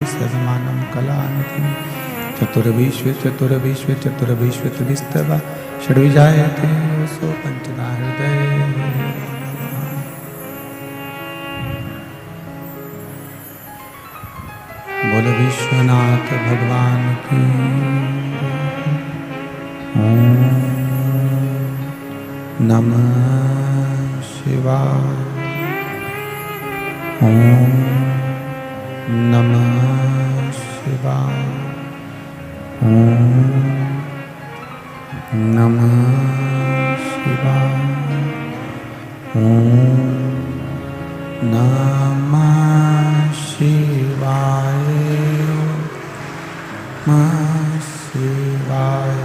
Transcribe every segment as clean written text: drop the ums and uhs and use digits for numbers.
सजमानं कलानिधिं चतुर्विश्व षड्विजायते सो पंचदा हृदय। बोल विश्वनाथ भगवान की। ओम नमः शिवाय। ओम नमः शिवाय। ओम नमः शिवाय। ओम नमः शिवाय। नमः शिवाय।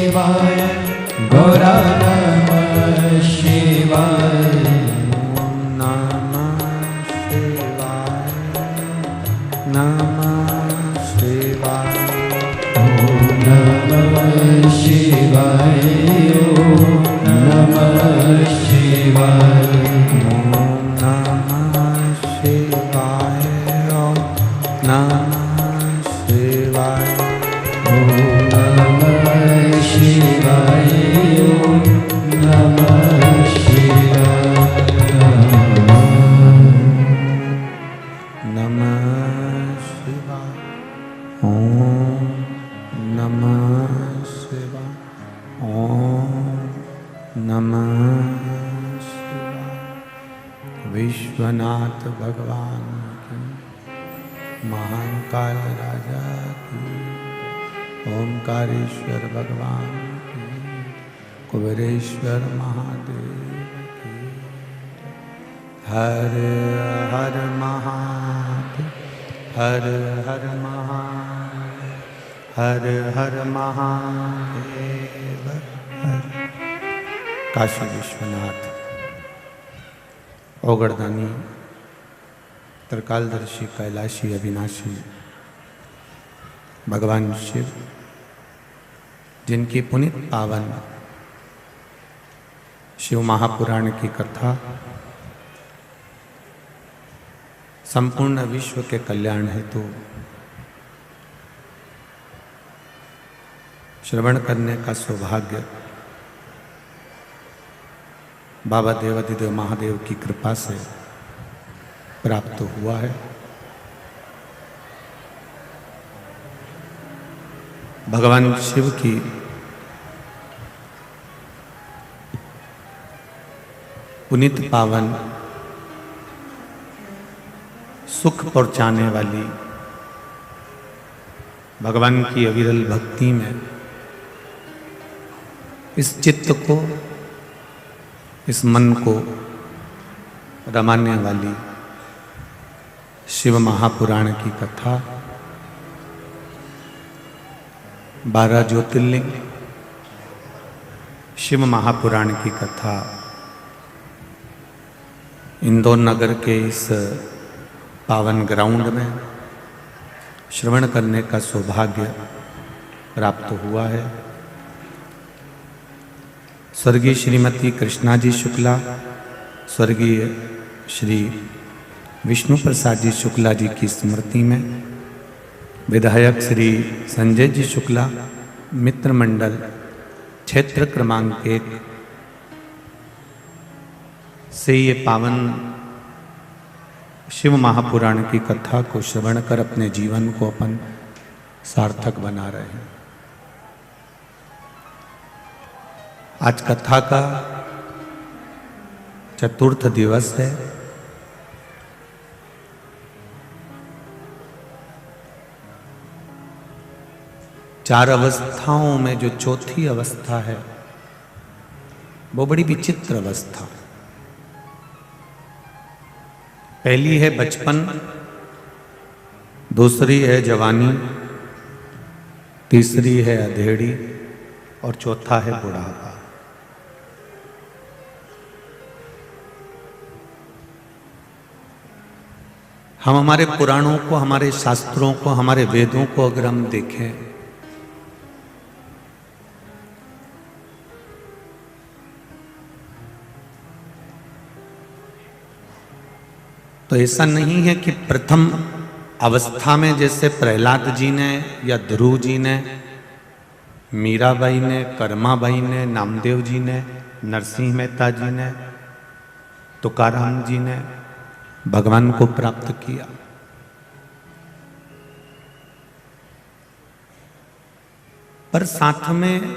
शिवाय नमः शिवाय। विश्वनाथ भगवान की। महाकाल राजा की। ओंकारेश्वर भगवान की। कुबेरेश्वर महादेव की। हर हर महादेव। हर हर महादेव। हर हर महादेव। काशी विश्वनाथ ओगड़दानी त्रिकालदर्शी कैलाशी अविनाशी भगवान शिव, जिनकी पुनित पावन शिव महापुराण की कथा संपूर्ण विश्व के कल्याण हेतु श्रवण करने का सौभाग्य बाबा देवाधिदेव महादेव की कृपा से प्राप्त हुआ है। भगवान शिव की पुनीत पावन सुख पहुंचाने वाली भगवान की अविरल भक्ति में इस चित्त को, इस मन को रमाने वाली शिव महापुराण की कथा, 12 ज्योतिर्लिंग शिव महापुराण की कथा इंदौर नगर के इस पावन ग्राउंड में श्रवण करने का सौभाग्य प्राप्त हुआ है। स्वर्गीय श्रीमती कृष्णा जी शुक्ला, स्वर्गीय श्री विष्णु प्रसाद जी शुक्ला जी की स्मृति में विधायक श्री संजय जी शुक्ला, मित्र मंडल क्षेत्र क्रमांक 1 से ये पावन शिव महापुराण की कथा को श्रवण कर अपने जीवन को अपन सार्थक बना रहे हैं। आज कथा का चतुर्थ दिवस है। चार अवस्थाओं में जो चौथी अवस्था है वो बड़ी विचित्र अवस्था। पहली है बचपन, दूसरी है जवानी, तीसरी है अधेड़ी और चौथा है बुढ़ापा। हम हमारे पुराणों को, हमारे शास्त्रों को, हमारे वेदों को अगर हम देखें तो ऐसा नहीं है कि प्रथम अवस्था में जैसे प्रहलाद जी ने या ध्रुव जी ने, मीराबाई ने, कर्माबाई ने, नामदेव जी ने, नरसिंह मेहता जी ने, तुकाराम जी ने भगवान को प्राप्त किया। पर साथ में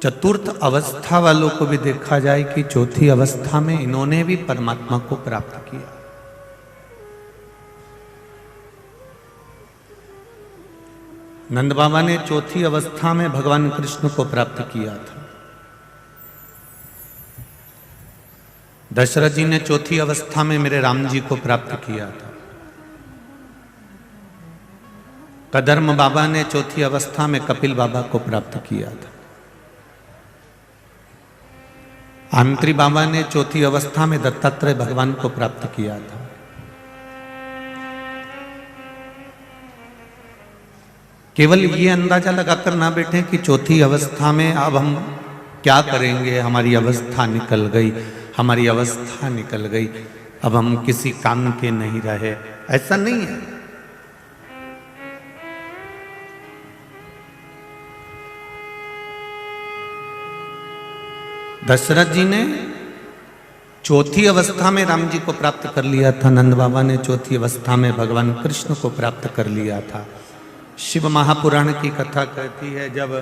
चतुर्थ अवस्था वालों को भी देखा जाए कि चौथी अवस्था में इन्होंने भी परमात्मा को प्राप्त किया। नंद बाबा ने चौथी अवस्था में भगवान कृष्ण को प्राप्त किया था। दशरथ जी ने चौथी अवस्था में मेरे राम जी को प्राप्त किया था। कदर्म बाबा ने चौथी अवस्था में कपिल बाबा को प्राप्त किया था। आंत्री बाबा ने चौथी अवस्था में दत्तात्रेय भगवान को प्राप्त किया था। केवल ये अंदाजा लगाकर ना बैठे कि चौथी अवस्था में अब हम क्या करेंगे, हमारी अवस्था निकल गई, हमारी अवस्था निकल गई, अब हम किसी काम के नहीं रहे। ऐसा नहीं है। दशरथ जी ने चौथी अवस्था में राम जी को प्राप्त कर लिया था। नंद बाबा ने चौथी अवस्था में भगवान कृष्ण को प्राप्त कर लिया था। शिव महापुराण की कथा कहती है जब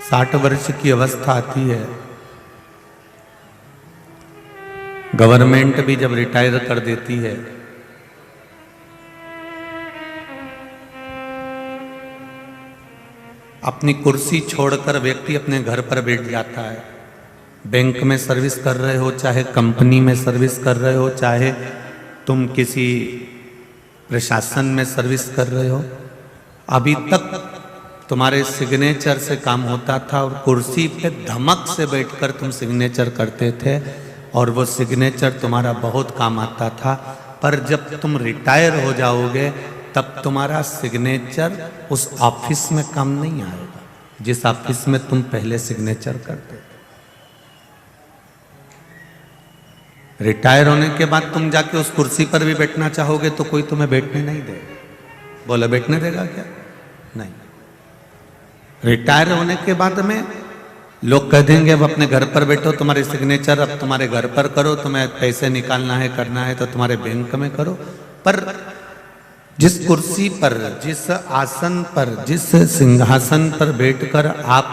60 वर्ष की अवस्था आती है, गवर्नमेंट भी जब रिटायर कर देती है, अपनी कुर्सी छोड़कर व्यक्ति अपने घर पर बैठ जाता है। बैंक में सर्विस कर रहे हो, चाहे कंपनी में सर्विस कर रहे हो, चाहे तुम किसी प्रशासन में सर्विस कर रहे हो, अभी तक तुम्हारे सिग्नेचर से काम होता था और कुर्सी पे धमक से बैठकर तुम सिग्नेचर करते थे और वो सिग्नेचर तुम्हारा बहुत काम आता था। पर जब तुम रिटायर हो जाओगे तब तुम्हारा सिग्नेचर उस ऑफिस में काम नहीं आएगा जिस ऑफिस में तुम पहले सिग्नेचर करते थे। रिटायर होने के बाद तुम जाके उस कुर्सी पर भी बैठना चाहोगे तो कोई तुम्हें बैठने नहीं देगा। बोला बैठने देगा क्या? नहीं। रिटायर होने के बाद में लोग कह देंगे अब अपने घर पर बैठो, तुम्हारे सिग्नेचर अब तुम्हारे घर पर करो, तुम्हें पैसे निकालना है, करना है तो तुम्हारे बैंक में करो। पर जिस कुर्सी पर, जिस आसन पर, जिस सिंहासन पर बैठकर आप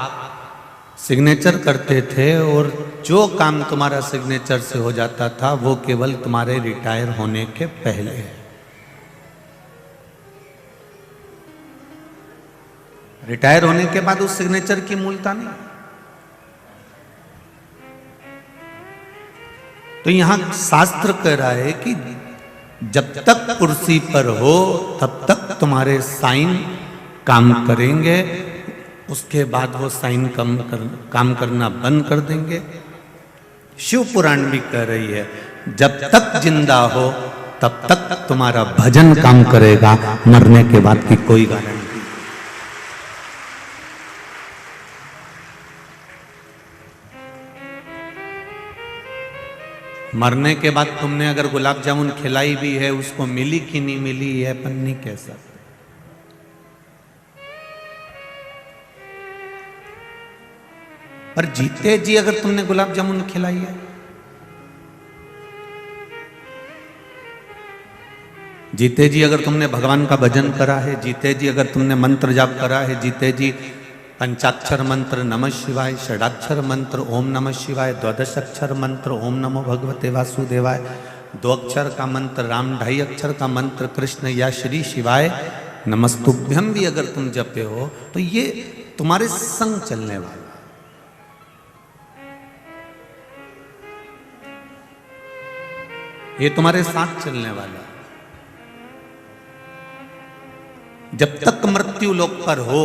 सिग्नेचर करते थे और जो काम तुम्हारा सिग्नेचर से हो जाता था वो केवल तुम्हारे रिटायर होने के पहले है। रिटायर होने के बाद उस सिग्नेचर की मूलता नहीं। तो यहां शास्त्र कह रहा है कि जब तक कुर्सी पर हो तब तक तुम्हारे साइन काम करेंगे, उसके बाद वो साइन काम करना बंद कर देंगे। शिव पुराण भी कह रही है जब तक जिंदा हो तब तक तुम्हारा भजन काम करेगा, मरने के बाद की कोई गारंटी। मरने के बाद तुमने अगर गुलाब जामुन खिलाई भी है, उसको मिली कि नहीं मिली है अपन नहीं कह सकते। पर जीते जी अगर तुमने गुलाब जामुन खिलाई है, जीते जी अगर तुमने भगवान का भजन करा है, जीते जी अगर तुमने मंत्र जाप करा है, जीते जी पंचाक्षर मंत्र नमः शिवाय, षडाक्षर मंत्र ओम नमः शिवाय, द्वादश अक्षर मंत्र ओम नमो भगवते वासुदेवाय, 2 अक्षर का मंत्र राम, 2.5 अक्षर का मंत्र कृष्ण या श्री शिवाय नमस्तुभ्यम भी अगर तुम जपे हो तो ये तुम्हारे संग चलने वाला, ये तुम्हारे साथ चलने वाला। जब तक मृत्यु लोक पर हो,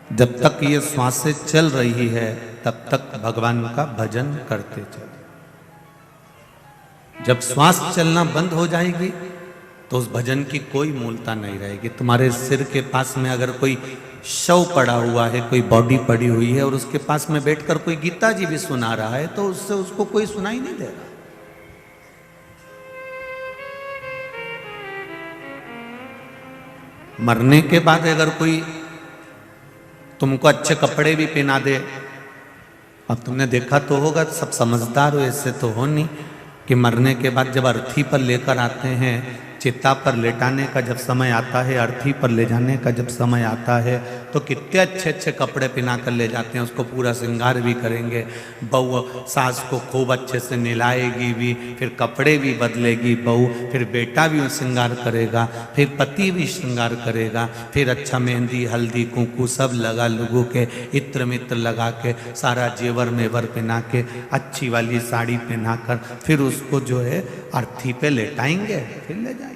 जब तक ये श्वासें चल रही है, तब तक भगवान का भजन करते चलो। जब श्वास चलना बंद हो जाएगी तो उस भजन की कोई मूलता नहीं रहेगी। तुम्हारे सिर के पास में अगर कोई शव पड़ा हुआ है, कोई बॉडी पड़ी हुई है और उसके पास में बैठकर कोई गीता जी भी सुना रहा है तो उससे उसको कोई सुनाई नहीं दे रहा। मरने के बाद अगर कोई तुमको अच्छे कपड़े भी पहना दे, अब तुमने देखा तो होगा, सब समझदार हो, ऐसे तो हो नहीं कि मरने के बाद जब अर्थी पर लेकर आते हैं, चिता पर लेटाने का जब समय आता है, अर्थी पर ले जाने का जब समय आता है तो कितने अच्छे अच्छे कपड़े पहना कर ले जाते हैं, उसको पूरा श्रृंगार भी करेंगे। बहू सास को खूब अच्छे से नहलाएगी भी, फिर कपड़े भी बदलेगी बहू, फिर बेटा भी श्रृंगार करेगा, फिर पति भी श्रृंगार करेगा, फिर अच्छा मेहंदी हल्दी कुंकू सब लगा लुगू के इत्र मित्र लगा के सारा जेवर मेवर पहना के अच्छी वाली साड़ी पहना कर फिर उसको जो है अर्थी पे लेटाएंगे, फिर ले जाएंगे।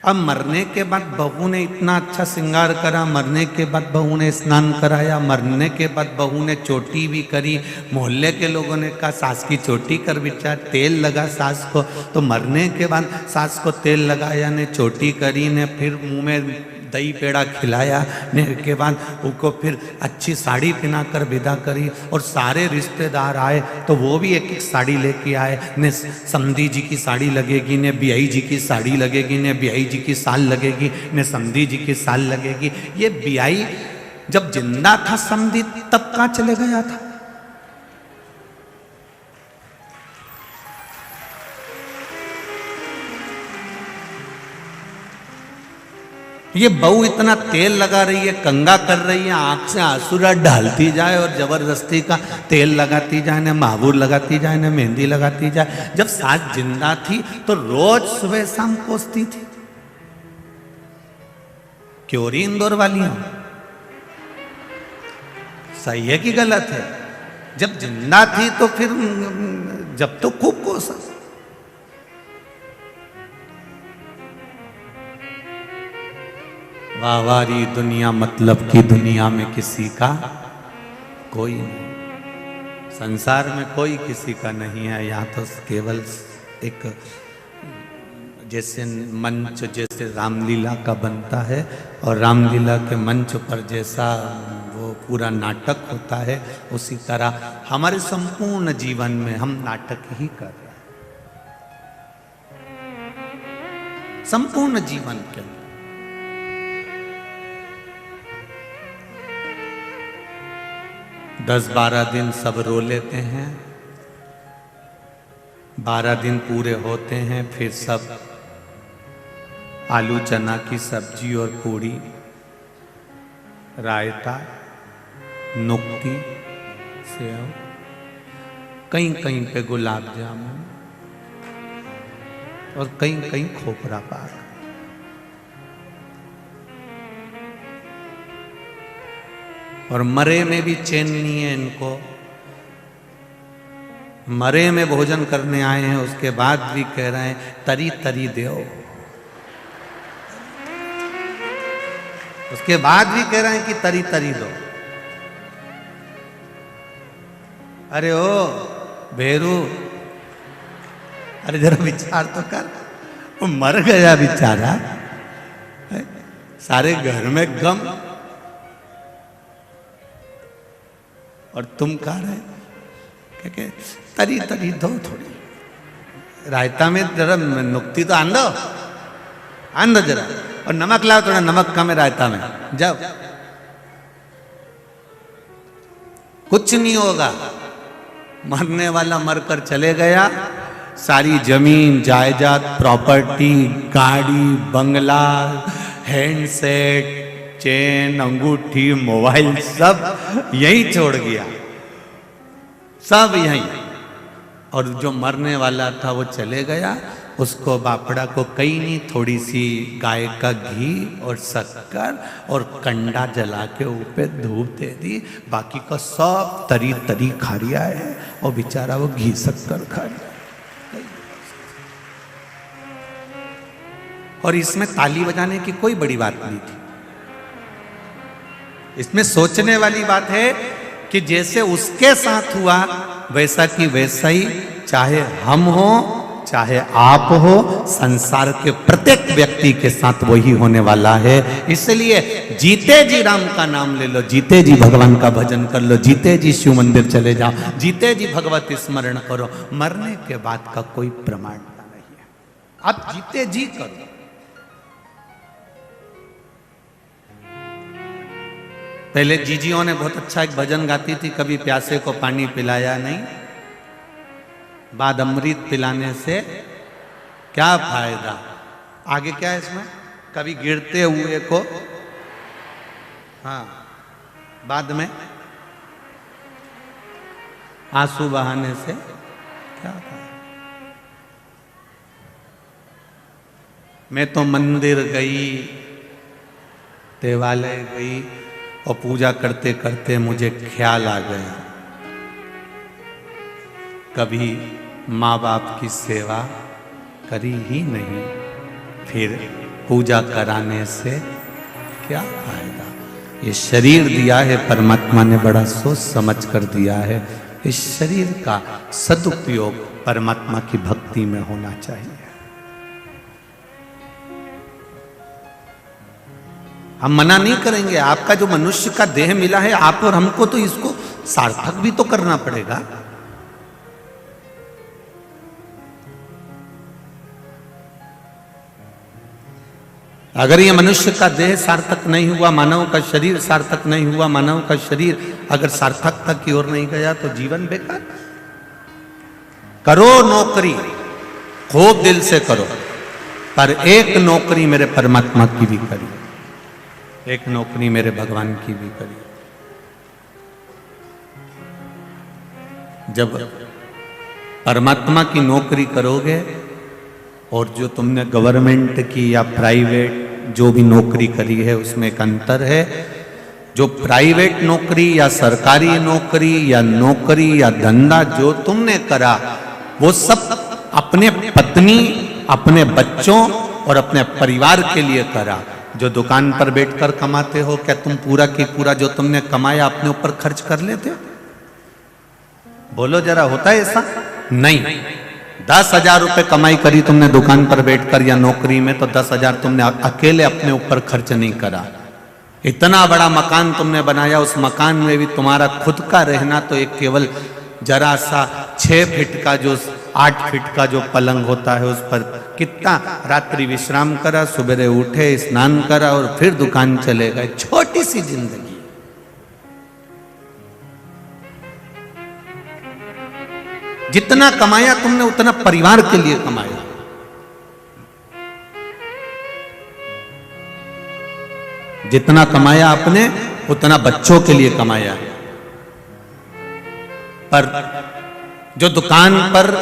अब मरने के बाद बहू ने इतना अच्छा श्रृंगार करा, मरने के बाद बहू ने स्नान कराया, मरने के बाद बहू ने चोटी भी करी, मोहल्ले के लोगों ने कहा सास की चोटी कर बिचा, तेल लगा सास को, तो मरने के बाद सास को तेल लगाया ने चोटी करी ने फिर मुंह में दही पेड़ा खिलाया ने के बाद उनको फिर अच्छी साड़ी पहना कर विदा करी और सारे रिश्तेदार आए तो वो भी एक एक साड़ी लेके आए, ने समधी जी की साड़ी लगेगी, ने बियाई जी की साड़ी लगेगी, ने बियाई जी की साल लगेगी, ने समधी जी की साल लगेगी। ये बियाई जब जिंदा था समधी तब कहाँ चले गया था? ये बहू इतना तेल लगा रही है, कंगा कर रही है, आंख से आंसुरा डालती जाए और जबरदस्ती का तेल लगाती जाए, ने महावूर लगाती जाए, ने मेहंदी लगाती जाए। जब सास जिंदा थी तो रोज सुबह शाम कोसती थी। क्यों री इंदौर वाली हो? सही है कि गलत है? जब जिंदा थी तो फिर जब तो खूब कोसा। वाहवारी दुनिया मतलब की दुनिया में किसी का कोई नहीं, संसार में कोई किसी का नहीं है। यहाँ तो केवल एक जैसे मंच जैसे रामलीला का बनता है और रामलीला के मंच पर जैसा वो पूरा नाटक होता है, उसी तरह हमारे संपूर्ण जीवन में हम नाटक ही कर रहे हैं। संपूर्ण जीवन के अंदर 10-12 दिन सब रो लेते हैं, 12 दिन पूरे होते हैं, फिर सब आलू चना की सब्जी और पूड़ी, रायता, नुक्ती सेव, कहीं कहीं पे गुलाब जामुन और कहीं कहीं खोपरा पाक। और मरे में भी चैन नहीं है इनको। मरे में भोजन करने आए हैं, उसके बाद भी कह रहे हैं तरी तरी दो। उसके बाद भी कह रहे हैं कि तरी तरी दो। अरे ओ भेरू, अरे जरा विचार तो कर, वो मर गया बेचारा, सारे घर में गम, और तुम कह रहे क्या तरी तरी दो थोड़ी, रायता में जरा नुक्ति तो आन दो जरा, और नमक लाओ, थोड़ा नमक कम है रायता में, जाओ। कुछ नहीं होगा, मरने वाला मरकर चले गया, सारी जमीन जायदाद, प्रॉपर्टी, गाड़ी, बंगला, हैंडसेट, चेन, अंगूठी, मोबाइल सब यहीं छोड़ गया, सब यहीं। और जो मरने वाला था वो चले गया, उसको बापड़ा को कहीं नहीं, थोड़ी सी गाय का घी और शक्कर और कंडा जला के ऊपर धूप दे दी, बाकी का सब तरी तरी खा लिया है, और बेचारा वो घी शक्कर खा लिया। और इसमें ताली बजाने की कोई बड़ी बात नहीं थी। इसमें सोचने वाली बात है कि जैसे उसके साथ हुआ वैसा कि वैसा ही, चाहे हम हो चाहे आप हो, संसार के प्रत्येक व्यक्ति के साथ वही होने वाला है। इसलिए जीते जी राम का नाम ले लो, जीते जी भगवान का भजन कर लो, जीते जी शिव मंदिर चले जाओ, जीते जी भगवत स्मरण करो। मरने के बाद का कोई प्रमाणता नहीं है, आप जीते जी करो। पहले जीजियों ने बहुत अच्छा एक भजन गाती थी, कभी प्यासे को पानी पिलाया नहीं, बाद अमृत पिलाने से क्या फायदा। आगे क्या है इसमें, कभी गिरते हुए को, हाँ, बाद में आंसू बहाने से क्या फायदा। मैं तो मंदिर गई, देवालय गई, और पूजा करते करते मुझे ख्याल आ गया, कभी माँ बाप की सेवा करी ही नहीं, फिर पूजा कराने से क्या फायदा। ये शरीर दिया है परमात्मा ने, बड़ा सोच समझ कर दिया है। इस शरीर का सदुपयोग परमात्मा की भक्ति में होना चाहिए। हम मना नहीं करेंगे, आपका जो मनुष्य का देह मिला है, आप और हमको तो इसको सार्थक भी तो करना पड़ेगा। अगर ये मनुष्य का देह सार्थक नहीं हुआ, मानव का शरीर सार्थक नहीं हुआ, मानव का शरीर अगर सार्थकता की ओर नहीं गया तो जीवन बेकार। करो नौकरी, खूब दिल से करो, पर एक नौकरी मेरे परमात्मा की भी करी, एक नौकरी मेरे भगवान की भी करी। जब परमात्मा की नौकरी करोगे, और जो तुमने गवर्नमेंट की या प्राइवेट जो भी नौकरी करी है उसमें एक अंतर है। जो प्राइवेट नौकरी या सरकारी नौकरी या नौकरी या धंधा जो तुमने करा, वो सब अपने पत्नी, अपने बच्चों और अपने परिवार के लिए करा। जो दुकान पर बैठकर कमाते हो, क्या तुम पूरा की पूरा जो तुमने कमाया अपने ऊपर खर्च कर लेते हो? बोलो जरा, होता है ऐसा? नहीं। 10,000 रुपए कमाई करी तुमने दुकान पर बैठकर या नौकरी में, तो 10,000 तुमने अकेले अपने ऊपर खर्च नहीं करा। इतना बड़ा मकान तुमने बनाया, उस मकान में भी तुम्हारा खुद का रहना तो एक केवल जरा सा 6 फीट का, जो 8 फीट का जो पलंग होता है, उस पर कितना रात्रि विश्राम करा, सुबह उठे, स्नान करा और फिर दुकान चले गए। छोटी सी जिंदगी। जितना कमाया तुमने उतना परिवार के लिए कमाया। जितना कमाया आपने उतना बच्चों के लिए कमाया। पर जो दुकान पर,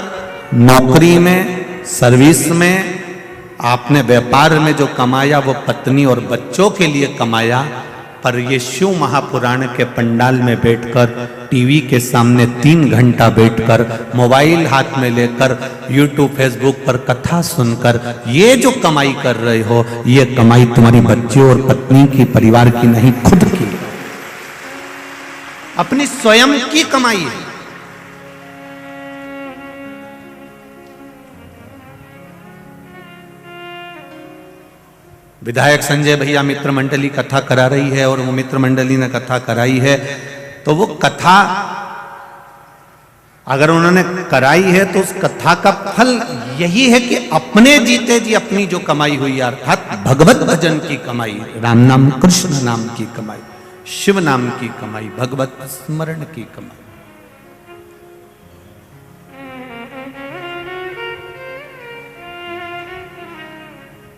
नौकरी में, सर्विस में, आपने व्यापार में जो कमाया वो पत्नी और बच्चों के लिए कमाया, पर ये शिव महापुराण के पंडाल में बैठकर, टीवी के सामने 3 घंटा बैठकर, मोबाइल हाथ में लेकर, यूट्यूब फेसबुक पर कथा सुनकर ये जो कमाई कर रहे हो, ये कमाई तुम्हारी बच्चों और पत्नी की, परिवार की नहीं, खुद की, अपनी स्वयं की कमाई है। विधायक संजय भैया मित्र मंडली कथा करा रही है और वो मित्र मंडली ने कथा कराई है, तो वो कथा अगर उन्होंने कराई है तो उस कथा का फल यही है कि अपने जीते जी अपनी जो कमाई हुई, अर्थात भगवत भजन की कमाई, राम नाम, कृष्ण नाम की कमाई, शिव नाम की कमाई, भगवत स्मरण की कमाई।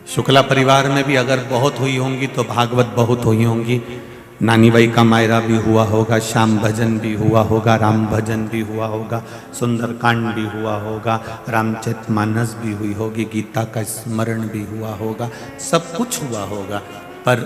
शुक्ला परिवार में भी अगर बहुत हुई होंगी तो भागवत बहुत हुई होंगी। नानी बाई का मायरा भी हुआ होगा, श्याम भजन भी हुआ होगा, राम भजन भी हुआ होगा, सुंदरकांड भी हुआ होगा, रामचरितमानस भी हुई होगी, गीता का स्मरण भी हुआ होगा, सब कुछ हुआ होगा। पर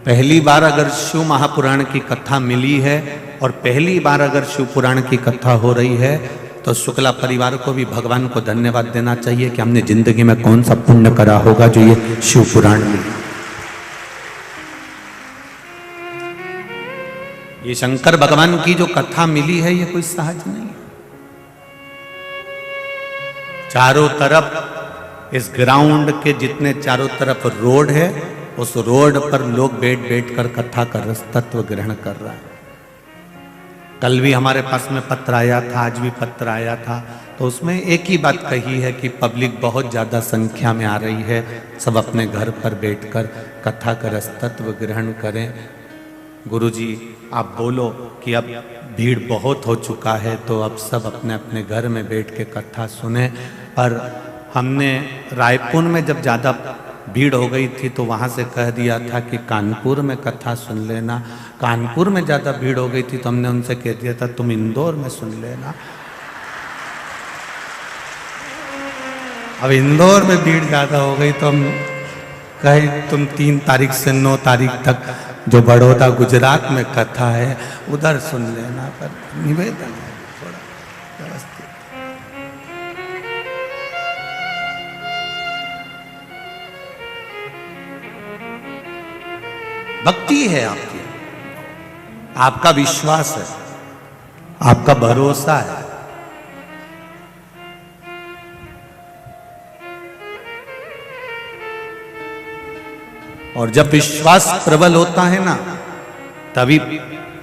पहली बार अगर शिव महापुराण की कथा मिली है और पहली बार अगर शिव पुराण की कथा हो रही है तो शुक्ला परिवार को भी भगवान को धन्यवाद देना चाहिए कि हमने जिंदगी में कौन सा पुण्य करा होगा जो ये शिव पुराण में। ये शंकर भगवान की जो कथा मिली है ये कोई सहज नहीं है। चारों तरफ इस ग्राउंड के जितने चारों तरफ रोड है, उस रोड पर लोग बैठ बैठ कर कथा का रस तत्व ग्रहण कर रहा है। कल भी हमारे पास में पत्र आया था, आज भी पत्र आया था, तो उसमें एक ही बात कही है कि पब्लिक बहुत ज़्यादा संख्या में आ रही है, सब अपने घर पर बैठकर कथा का रस तत्व ग्रहण करें। गुरुजी आप बोलो कि अब भीड़ बहुत हो चुका है तो अब सब अपने अपने घर में बैठ के कथा सुने। पर हमने रायपुर में जब ज़्यादा भीड़ हो गई थी तो वहाँ से कह दिया था कि कानपुर में कथा सुन लेना। कानपुर में ज़्यादा भीड़ हो गई थी तो हमने उनसे कह दिया था तुम इंदौर में सुन लेना। अब इंदौर में भीड़ ज़्यादा हो गई तो हम कहे तुम 3 तारीख से 9 तारीख तक जो बड़ौदा गुजरात में कथा है उधर सुन लेना। पर निवेदन है थोड़ा व्यवस्थित। भक्ति है आपकी, आपका विश्वास है, आपका भरोसा है। और जब विश्वास प्रबल होता है ना तभी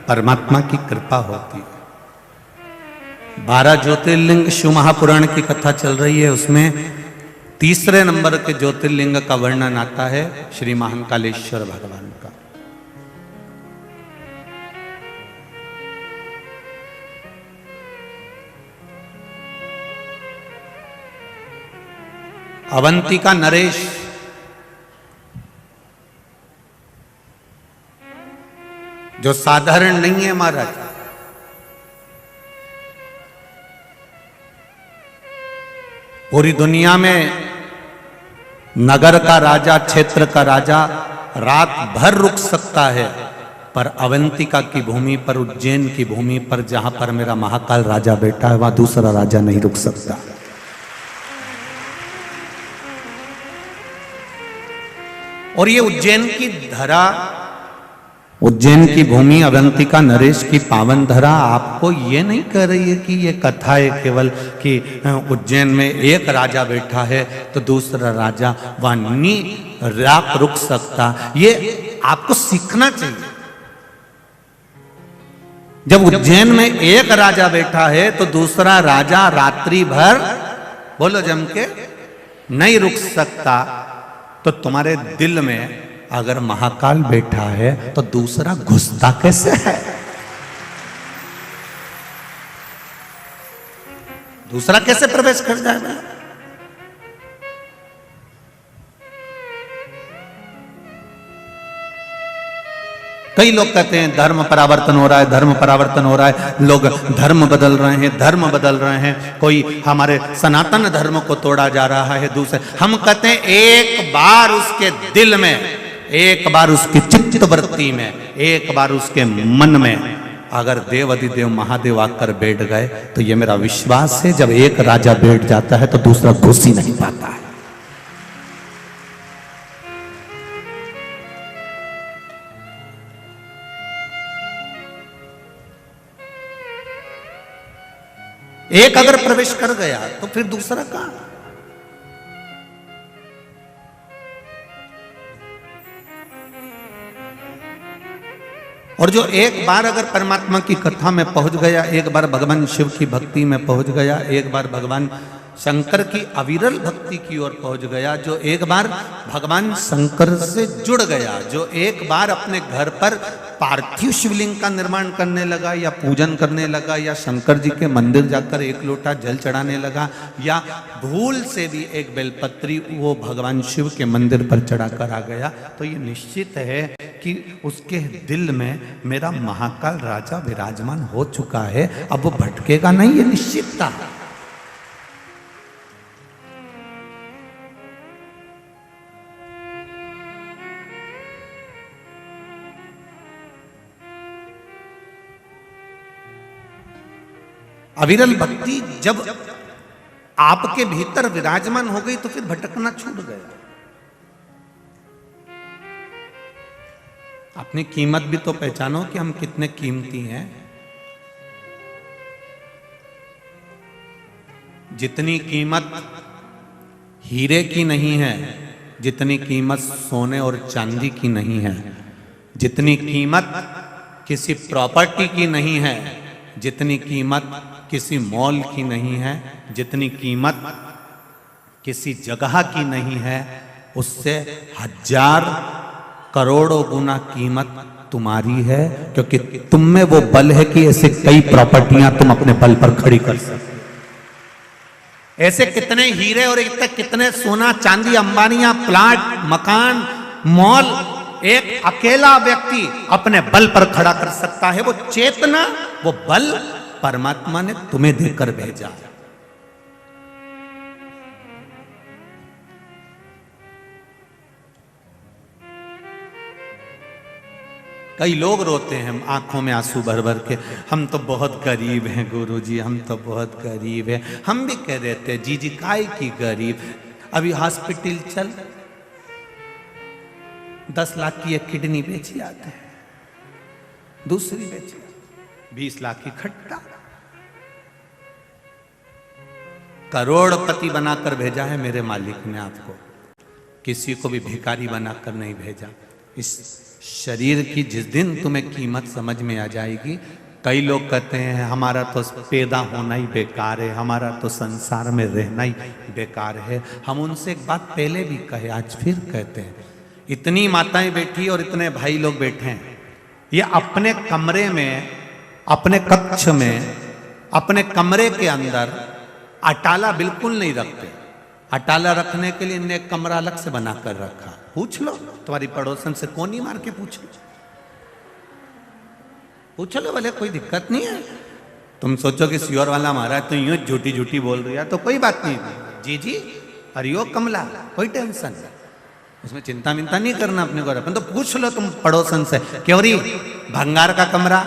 परमात्मा की कृपा होती है। 12 ज्योतिर्लिंग शिव महापुराण की कथा चल रही है, उसमें तीसरे नंबर के ज्योतिर्लिंग का वर्णन आता है श्री महाकालेश्वर भगवान का। अवंतिका नरेश जो साधारण नहीं है महाराज, पूरी दुनिया में नगर का राजा, क्षेत्र का राजा रात भर रुक सकता है, पर अवंतिका की भूमि पर, उज्जैन की भूमि पर जहां पर मेरा महाकाल राजा बैठा है वहां दूसरा राजा नहीं रुक सकता। और ये उज्जैन की धरा, उज्जैन की भूमि, अवंतिका नरेश की पावन धरा आपको ये नहीं कह रही है कि ये कथा है केवल कि उज्जैन में एक राजा बैठा है तो दूसरा राजा वहां नहीं रुक सकता। ये आपको सीखना चाहिए। जब उज्जैन में एक राजा बैठा है तो दूसरा राजा रात्रि भर, बोलो जम के, नहीं रुक सकता, तो तुम्हारे दिल में अगर महाकाल बैठा है तो दूसरा घुसता कैसे है? दूसरा कैसे प्रवेश कर जाएगा? कई लोग कहते हैं धर्म परावर्तन हो रहा है, धर्म परावर्तन हो रहा है, लोग धर्म बदल रहे हैं, धर्म बदल रहे हैं, कोई हमारे सनातन धर्म को तोड़ा जा रहा है दूसरे। हम कहते हैं एक बार उसके दिल में, एक बार उसकी चित्त वृत्ति में, एक बार उसके मन में अगर देव अधिदेव महादेव आकर बैठ गए तो ये मेरा विश्वास है, जब एक राजा बैठ जाता है तो दूसरा घुस ही नहीं पाता है। एक अगर प्रवेश कर गया तो फिर दूसरा कहां? और जो एक बार अगर परमात्मा की कथा में पहुंच गया, एक बार भगवान शिव की भक्ति में पहुंच गया, एक बार भगवान शंकर की अविरल भक्ति की ओर पहुंच गया, जो एक बार भगवान शंकर से जुड़ गया, जो एक बार अपने घर पर पार्थिव शिवलिंग का निर्माण करने लगा या पूजन करने लगा या शंकर जी के मंदिर जाकर एक लोटा जल चढ़ाने लगा या भूल से भी एक बेलपत्री वो भगवान शिव के मंदिर पर चढ़ाकर आ गया, तो ये निश्चित है कि उसके दिल में मेरा महाकाल राजा विराजमान हो चुका है, अब वो भटकेगा नहीं, ये निश्चित था। अविरल भक्ति जब आपके भीतर विराजमान हो गई तो फिर भटकना छूट गया। अपनी कीमत भी तो पहचानो कि हम कितने कीमती हैं। जितनी कीमत हीरे की नहीं है, जितनी कीमत सोने और चांदी की नहीं है, जितनी कीमत किसी प्रॉपर्टी की नहीं है, जितनी कीमत किसी मॉल की नहीं है, जितनी कीमत किसी जगह की नहीं है, उससे 1000 करोड़ों गुना कीमत तुम्हारी है, क्योंकि तुम में वो बल है कि ऐसे कई प्रॉपर्टियां तुम अपने बल पर खड़ी कर सकते। ऐसे कितने हीरे और कितने सोना चांदी, अंबानियां, प्लाट, मकान, मॉल एक अकेला व्यक्ति अपने बल पर खड़ा कर सकता है। वो चेतना, वो बल परमात्मा ने तुम्हें देकर भेजा। कई लोग रोते हैं आंखों में आंसू भर भर के, हम तो बहुत गरीब हैं गुरुजी, हम तो बहुत गरीब हैं। हम भी कह देते हैं जी काय की गरीब। अभी हॉस्पिटल चल, 10 लाख की एक किडनी बेची आते हैं, दूसरी बेची 20 लाख की खट्टा। करोड़पति बनाकर भेजा है मेरे मालिक ने आपको, किसी को भी भिखारी बनाकर नहीं भेजा। इस शरीर की जिस दिन तुम्हें कीमत समझ में आ जाएगी, कई लोग कहते हैं हमारा तो पैदा होना ही बेकार है, हमारा तो संसार में रहना ही बेकार है। हम उनसे एक बात पहले भी कहे, आज फिर कहते हैं, इतनी माताएं बैठी और इतने भाई लोग बैठे हैं, ये अपने कमरे में, अपने कक्ष में, अपने कमरे के अंदर अटाला बिल्कुल नहीं रखते। अटाला रखने के लिए इन्हें एक कमरा अलग से बनाकर रखा। पूछ लो तुम्हारी पड़ोसन से, कोनी मार के पूछ लो, पूछ लो, बोले कोई दिक्कत नहीं है। तुम सोचो कि श्योर वाला मारा तो यूं झूठी झूठी बोल रही है तो कोई बात नहीं, जी जी हरिओ कमला, कोई टेंशन नहीं, उसमें चिंता मिंता नहीं करना अपने को। अपन तो पूछ लो तुम पड़ोसन से, क्यों री भंगार का कमरा,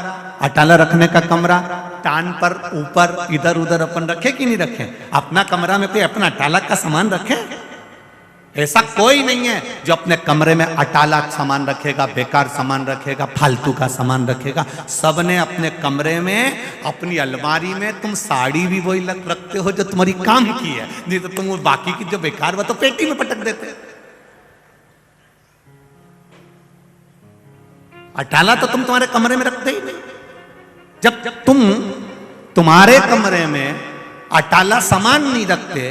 अटाला रखने का कमरा, टान पर ऊपर इधर उधर अपन रखे कि नहीं रखे? अपना कमरा में कोई अपना अटाला का सामान रखे? ऐसा कोई नहीं है जो अपने कमरे में अटाला सामान रखेगा, बेकार सामान रखेगा, फालतू का सामान रखेगा। सबने अपने कमरे में, अपनी अलमारी में, तुम साड़ी भी वही रखते हो जो तुम्हारी काम की है, नहीं तो तुम बाकी की जो बेकार वो तो पेटी में पटक देते। अटाला तो तुम तुम्हारे कमरे में रखते ही नहीं। जब तुम तुम्हारे कमरे में अटाला सामान नहीं रखते,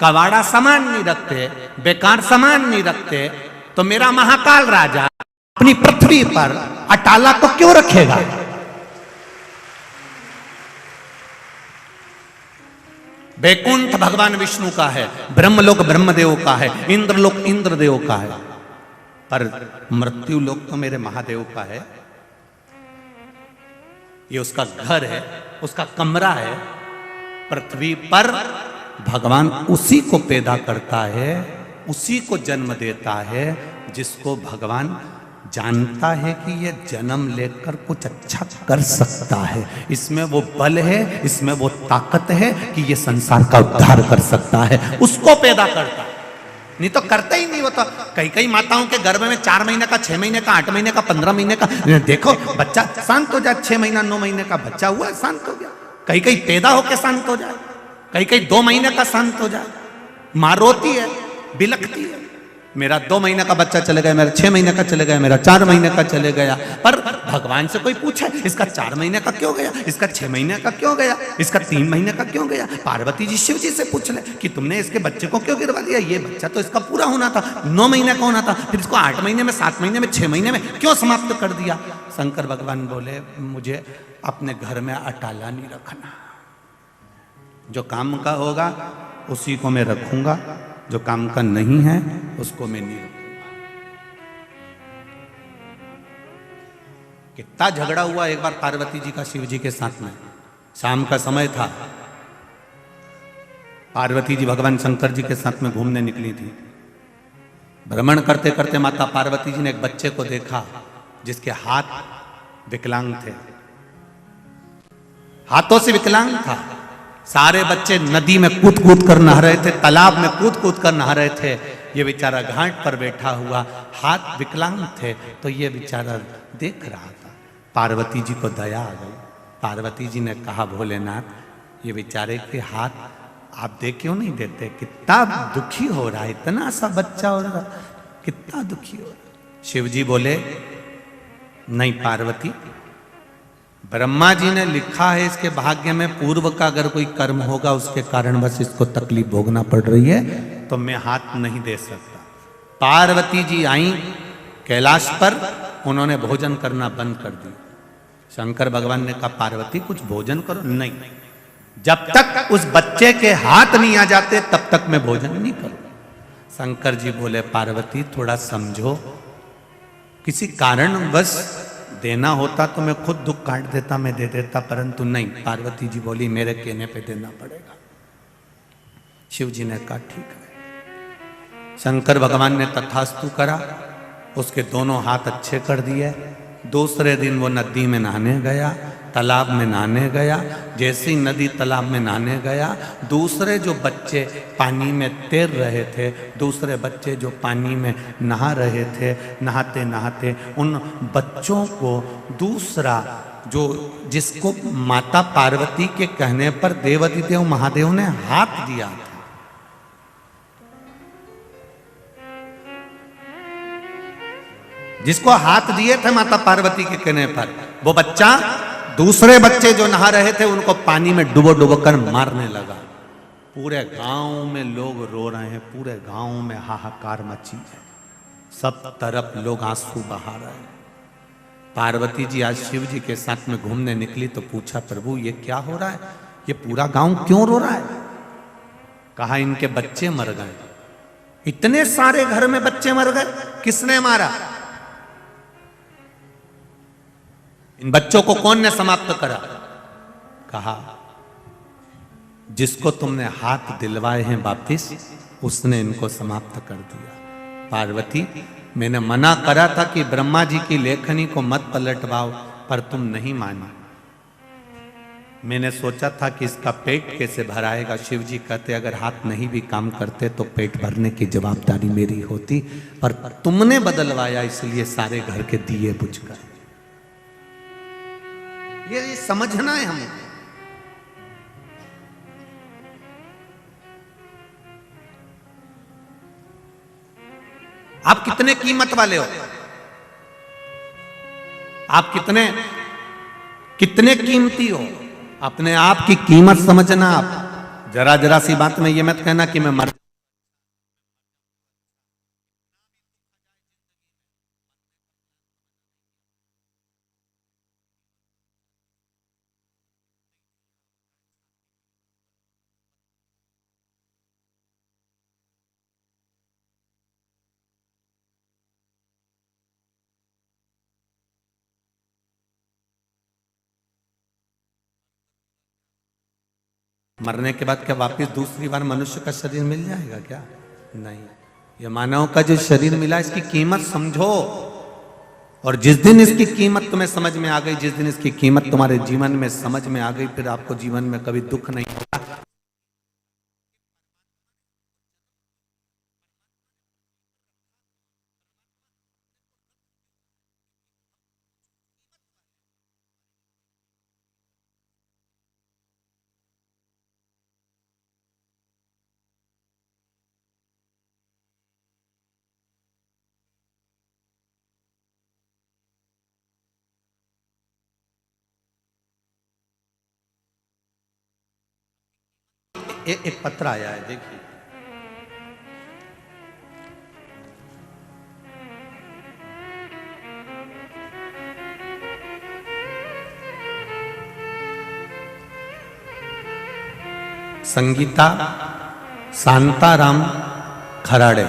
कवाड़ा सामान नहीं रखते, बेकार सामान नहीं रखते, तो मेरा महाकाल राजा अपनी पृथ्वी पर अटाला को क्यों रखेगा? बैकुंठ भगवान विष्णु का है, ब्रह्मलोक ब्रह्मदेव का है, इंद्रलोक इंद्रदेव का है, पर मृत्यु लोक तो मेरे महादेव का है। ये उसका घर है, उसका कमरा है। पृथ्वी पर भगवान उसी को पैदा करता है, उसी को जन्म देता है जिसको भगवान जानता है कि ये जन्म लेकर कुछ अच्छा कर सकता है, इसमें वो बल है, इसमें वो ताकत है कि ये संसार का उद्धार कर सकता है, उसको पैदा करता है। नहीं तो करता ही नहीं। वो तो कई कई माताओं के गर्भ में 4 महीने का, 6 महीने का, 8 महीने का, 15 महीने का, देखो बच्चा शांत हो जाए, 6 महीना 9 महीने का बच्चा हुआ शांत हो गया, कई कई पैदा होकर शांत हो जाए, कई कई 2 महीने का शांत हो जाए। माँ रोती है, बिलखती है, मेरा 2 महीने का बच्चा चले गया, मेरा 6 महीने का चले गया, मेरा 4 महीने का चले गया। पर भगवान से कोई पूछे इसका 4 महीने का क्यों गया, इसका 6 महीने का क्यों गया, इसका 3 महीने का क्यों गया? पार्वती जी शिव जी से पूछ ले कि तुमने इसके बच्चे को क्यों गिरवा दिया, ये बच्चा तो इसका पूरा होना था, 9 महीने का होना था, फिर इसको 8 महीने में, 7 महीने में, 6 महीने में क्यों समाप्त कर दिया? शंकर भगवान बोले मुझे अपने घर में अटाला नहीं रखना, जो काम का होगा उसी को मैं रखूंगा, जो काम का नहीं है उसको मैं नहीं रखूंगा। कितना झगड़ा हुआ एक बार पार्वती जी का शिव जी के साथ में। शाम का समय था, पार्वती जी भगवान शंकर जी के साथ में घूमने निकली थी। भ्रमण करते करते माता पार्वती जी ने एक बच्चे को देखा जिसके हाथ विकलांग थे, हाथों से विकलांग था। सारे बच्चे नदी में कूद कूद कर नहा रहे थे, तालाब में कूद कूद कर नहा रहे थे, ये बेचारा घाट पर बैठा हुआ, हाथ विकलांग थे, तो ये बेचारा देख रहा था। पार्वती जी को दया आ गई। पार्वती जी ने कहा भोलेनाथ ये बेचारे के हाथ आप देख क्यों नहीं देते, कितना दुखी हो रहा है, इतना सा बच्चा हो रहा, कितना दुखी हो रहा। शिव जी बोले नहीं पार्वती, ब्रह्मा जी ने लिखा है इसके भाग्य में पूर्व का अगर कोई कर्म होगा उसके कारण बस इसको तकलीफ भोगना पड़ रही है, तो मैं हाथ नहीं दे सकता। पार्वती जी आई कैलाश पर, उन्होंने भोजन करना बंद कर दिया। शंकर भगवान ने कहा पार्वती कुछ भोजन करो। नहीं, जब तक उस बच्चे के हाथ नहीं आ जाते तब तक मैं भोजन नहीं करूं। शंकर जी बोले पार्वती थोड़ा समझो, किसी कारण बस देना होता तो मैं खुद दुख काट देता, मैं दे देता, परंतु नहीं। पार्वती जी बोली मेरे कहने पे देना पड़ेगा। शिव जी ने कहा ठीक है। शंकर भगवान ने तथास्तु करा, उसके दोनों हाथ अच्छे कर दिए। दूसरे दिन वो नदी में नहाने गया, तालाब में नहाने गया। जैसे ही नदी तालाब में नहाने गया, दूसरे जो बच्चे पानी में तैर रहे थे, दूसरे बच्चे जो पानी में नहा रहे थे, नहाते नहाते उन बच्चों को दूसरा जो जिसको माता पार्वती के कहने पर देवाधिदेव महादेव ने हाथ दिया था, जिसको हाथ दिए थे माता पार्वती के कहने पर, वो बच्चा दूसरे बच्चे जो नहा रहे थे उनको पानी में डुबो डुबो कर मारने लगा। पूरे गांव में लोग रो रहे हैं, पूरे गांव में हाहाकार मची है, सब तरफ लोग आंसू बहा रहे हैं। पार्वती जी आज शिव जी के साथ में घूमने निकली तो पूछा प्रभु ये क्या हो रहा है, ये पूरा गांव क्यों रो रहा है? कहा इनके बच्चे मर गए। इतने सारे घर में बच्चे मर गए, किसने मारा? इन बच्चों को कौन ने समाप्त करा? कहा जिसको तुमने हाथ दिलवाए हैं वापिस, उसने इनको समाप्त कर दिया। पार्वती मैंने मना करा था कि ब्रह्मा जी की लेखनी को मत पलटवाओ, पर तुम नहीं मानी। मैंने सोचा था कि इसका पेट कैसे भराएगा। शिव जी कहते अगर हाथ नहीं भी काम करते तो पेट भरने की जवाबदारी मेरी होती, पर तुमने बदलवाया इसलिए सारे घर के दिए बुझ गए। ये समझना है हमें। आप कितने कीमत वाले हो, आप कितने कितने कीमती हो, अपने आप की कीमत समझना। आप जरा जरा सी बात में ये मत कहना कि मैं मर मरने के बाद क्या वापस दूसरी बार मनुष्य का शरीर मिल जाएगा क्या? नहीं। ये मानव का जो शरीर मिला, इसकी कीमत समझो। और जिस दिन इसकी कीमत तुम्हें समझ में आ गई, जिस दिन इसकी कीमत तुम्हारे जीवन में समझ में आ गई, फिर आपको जीवन में कभी दुख नहीं होगा। एक पत्र आया है, देखिए। संगीता शांताराम खराड़े,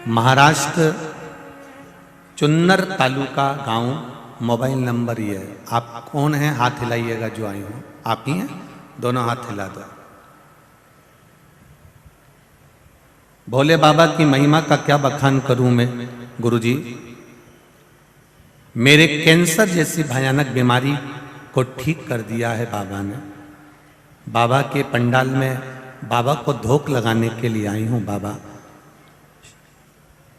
महाराष्ट्र, चुन्नर तालुका गांव। मोबाइल नंबर ये है। आप कौन हैं? हाथ हिलाइएगा जो आई हो। आप ही हैं? दोनों हाथ हिला दो। भोले बाबा की महिमा का क्या बखान करूं मैं गुरुजी। मेरे कैंसर जैसी भयानक बीमारी को ठीक कर दिया है बाबा ने। बाबा के पंडाल में बाबा को धोख लगाने के लिए आई हूं। बाबा,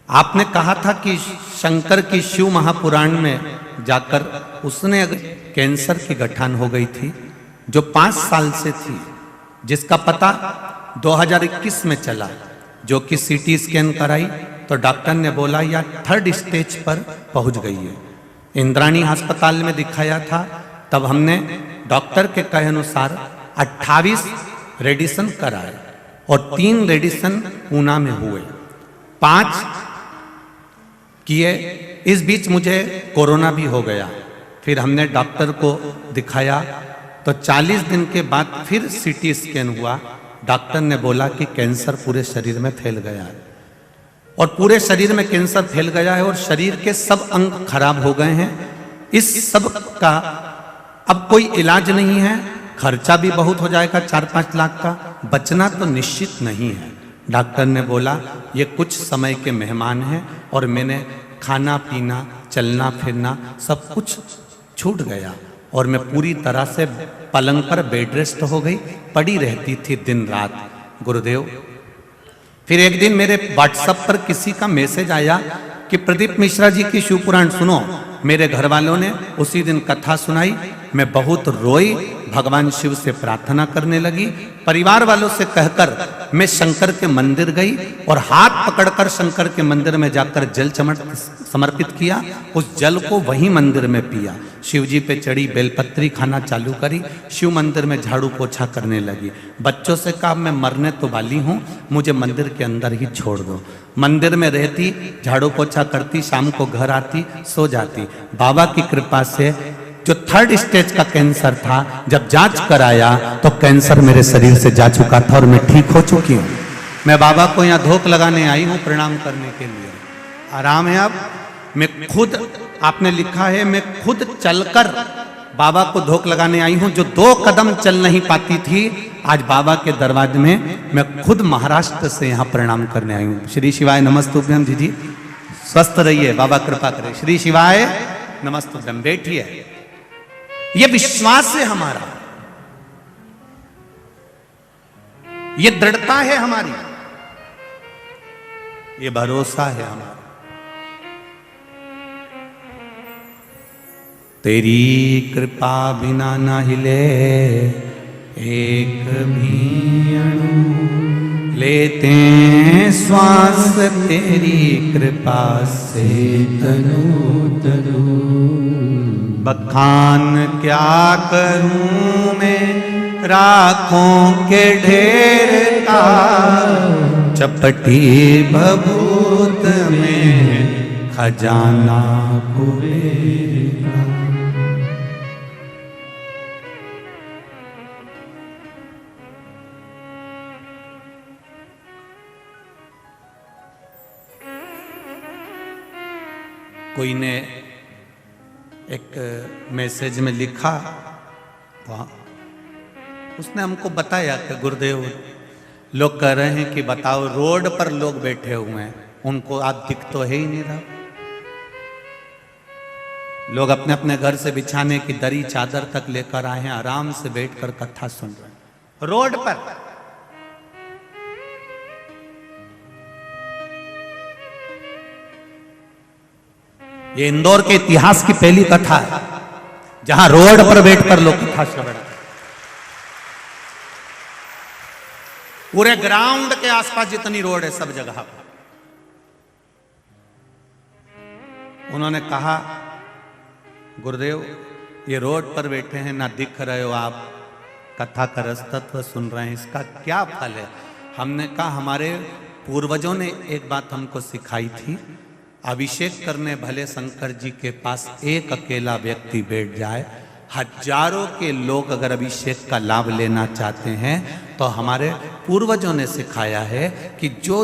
आपने कहा था कि शंकर की शिव महापुराण में जाकर उसने कैंसर की गठान हो गई थी जो 5 साल से थी, जिसका पता 2021 में चला, जो कि सीटी स्कैन कराई तो डॉक्टर ने बोला यह 3rd स्टेज पर पहुंच गई है। इंद्राणी अस्पताल में दिखाया था, तब हमने डॉक्टर के कहे अनुसार 28 रेडिएशन कराए और 3 रेडिएशन पूना में हुए, 5 किए। इस बीच मुझे कोरोना भी हो गया। फिर हमने डॉक्टर को दिखाया तो 40 दिन के बाद फिर सीटी स्कैन हुआ। डॉक्टर ने बोला कि कैंसर पूरे शरीर में फैल गया है और पूरे शरीर में कैंसर फैल गया है और शरीर के सब अंग खराब हो गए हैं। इस सब का अब कोई इलाज नहीं है, खर्चा भी बहुत हो जाएगा, 4-5 लाख का। बचना तो निश्चित नहीं है। डॉक्टर ने बोला ये कुछ समय के मेहमान हैं और मैंने खाना पीना चलना फिरना सब कुछ छूट गया और मैं पूरी तरह से पलंग पर बेड रेस्ट हो गई, पड़ी रहती थी दिन रात। गुरुदेव, फिर एक दिन मेरे व्हाट्सएप पर किसी का मैसेज आया कि प्रदीप मिश्रा जी की शिवपुराण सुनो। मेरे घर वालों ने उसी दिन कथा सुनाई। मैं बहुत रोई, भगवान शिव से प्रार्थना करने लगी। परिवार वालों से कहकर मैं शंकर के मंदिर गई और हाथ पकड़कर शंकर के मंदिर में जाकर जल समर्पित किया। उस जल को वहीं मंदिर में पिया। शिव जी पे चढ़ी, बेलपत्री खाना चालू करी, शिव मंदिर में झाड़ू पोछा करने लगी। बच्चों से कहा मैं मरने तो वाली हूँ, मुझे मंदिर के अंदर ही छोड़ दो। मंदिर में रहती, झाड़ू पोछा करती, शाम को घर आती, सो जाती। बाबा की कृपा से जो 3rd स्टेज का कैंसर था, जब जांच कराया तो कैंसर मेरे शरीर से जा चुका था और मैं ठीक हो चुकी हूँ। मैं बाबा को यहाँ धोख लगाने आई हूँ, प्रणाम करने के लिए। आराम है अब। मैं खुद, आपने लिखा है, मैं खुद चलकर बाबा को धोख लगाने आई हूँ। जो 2 कदम चल नहीं पाती थी, आज बाबा के दरवाजे में मैं खुद महाराष्ट्र से यहाँ प्रणाम करने आई हूँ। श्री शिवाय नमस्तुभ्यम। जी स्वस्थ रहिए, बाबा कृपा करे। श्री शिवाय नमस्तुभ्यम। बैठिए। ये विश्वास है हमारा, ये दृढ़ता है हमारी, ये भरोसा है हमारा। तेरी कृपा बिना न हिले एक भी अणु, लेते श्वास तेरी कृपा से तनु तनु। बखान क्या करूं मैं राखों के ढेर का, चपटी भभूत में खजाना कुबेर का। कोई ने एक मैसेज में लिखा, उसने हमको बताया कि गुरुदेव लोग कह रहे हैं कि बताओ रोड पर लोग बैठे हुए हैं, उनको आप दिख तो है ही नहीं रहा। लोग अपने अपने घर से बिछाने की दरी चादर तक लेकर आए हैं, आराम से बैठकर कथा सुन रहे हैं रोड पर। ये इंदौर के इतिहास की पहली कथा है जहां रोड पर बैठकर लोग कथा श्रवण। पूरे ग्राउंड के आसपास जितनी रोड है सब जगह पर। उन्होंने कहा गुरुदेव ये रोड पर बैठे हैं, ना दिख रहे हो आप, कथा का रसतत्व सुन रहे हैं, इसका क्या फल है? हमने कहा हमारे पूर्वजों ने एक बात हमको सिखाई थी, अभिषेक करने भले शंकर जी के पास एक अकेला व्यक्ति बैठ जाए, हजारों के लोग अगर अभिषेक का लाभ लेना चाहते हैं तो हमारे पूर्वजों ने सिखाया है कि जो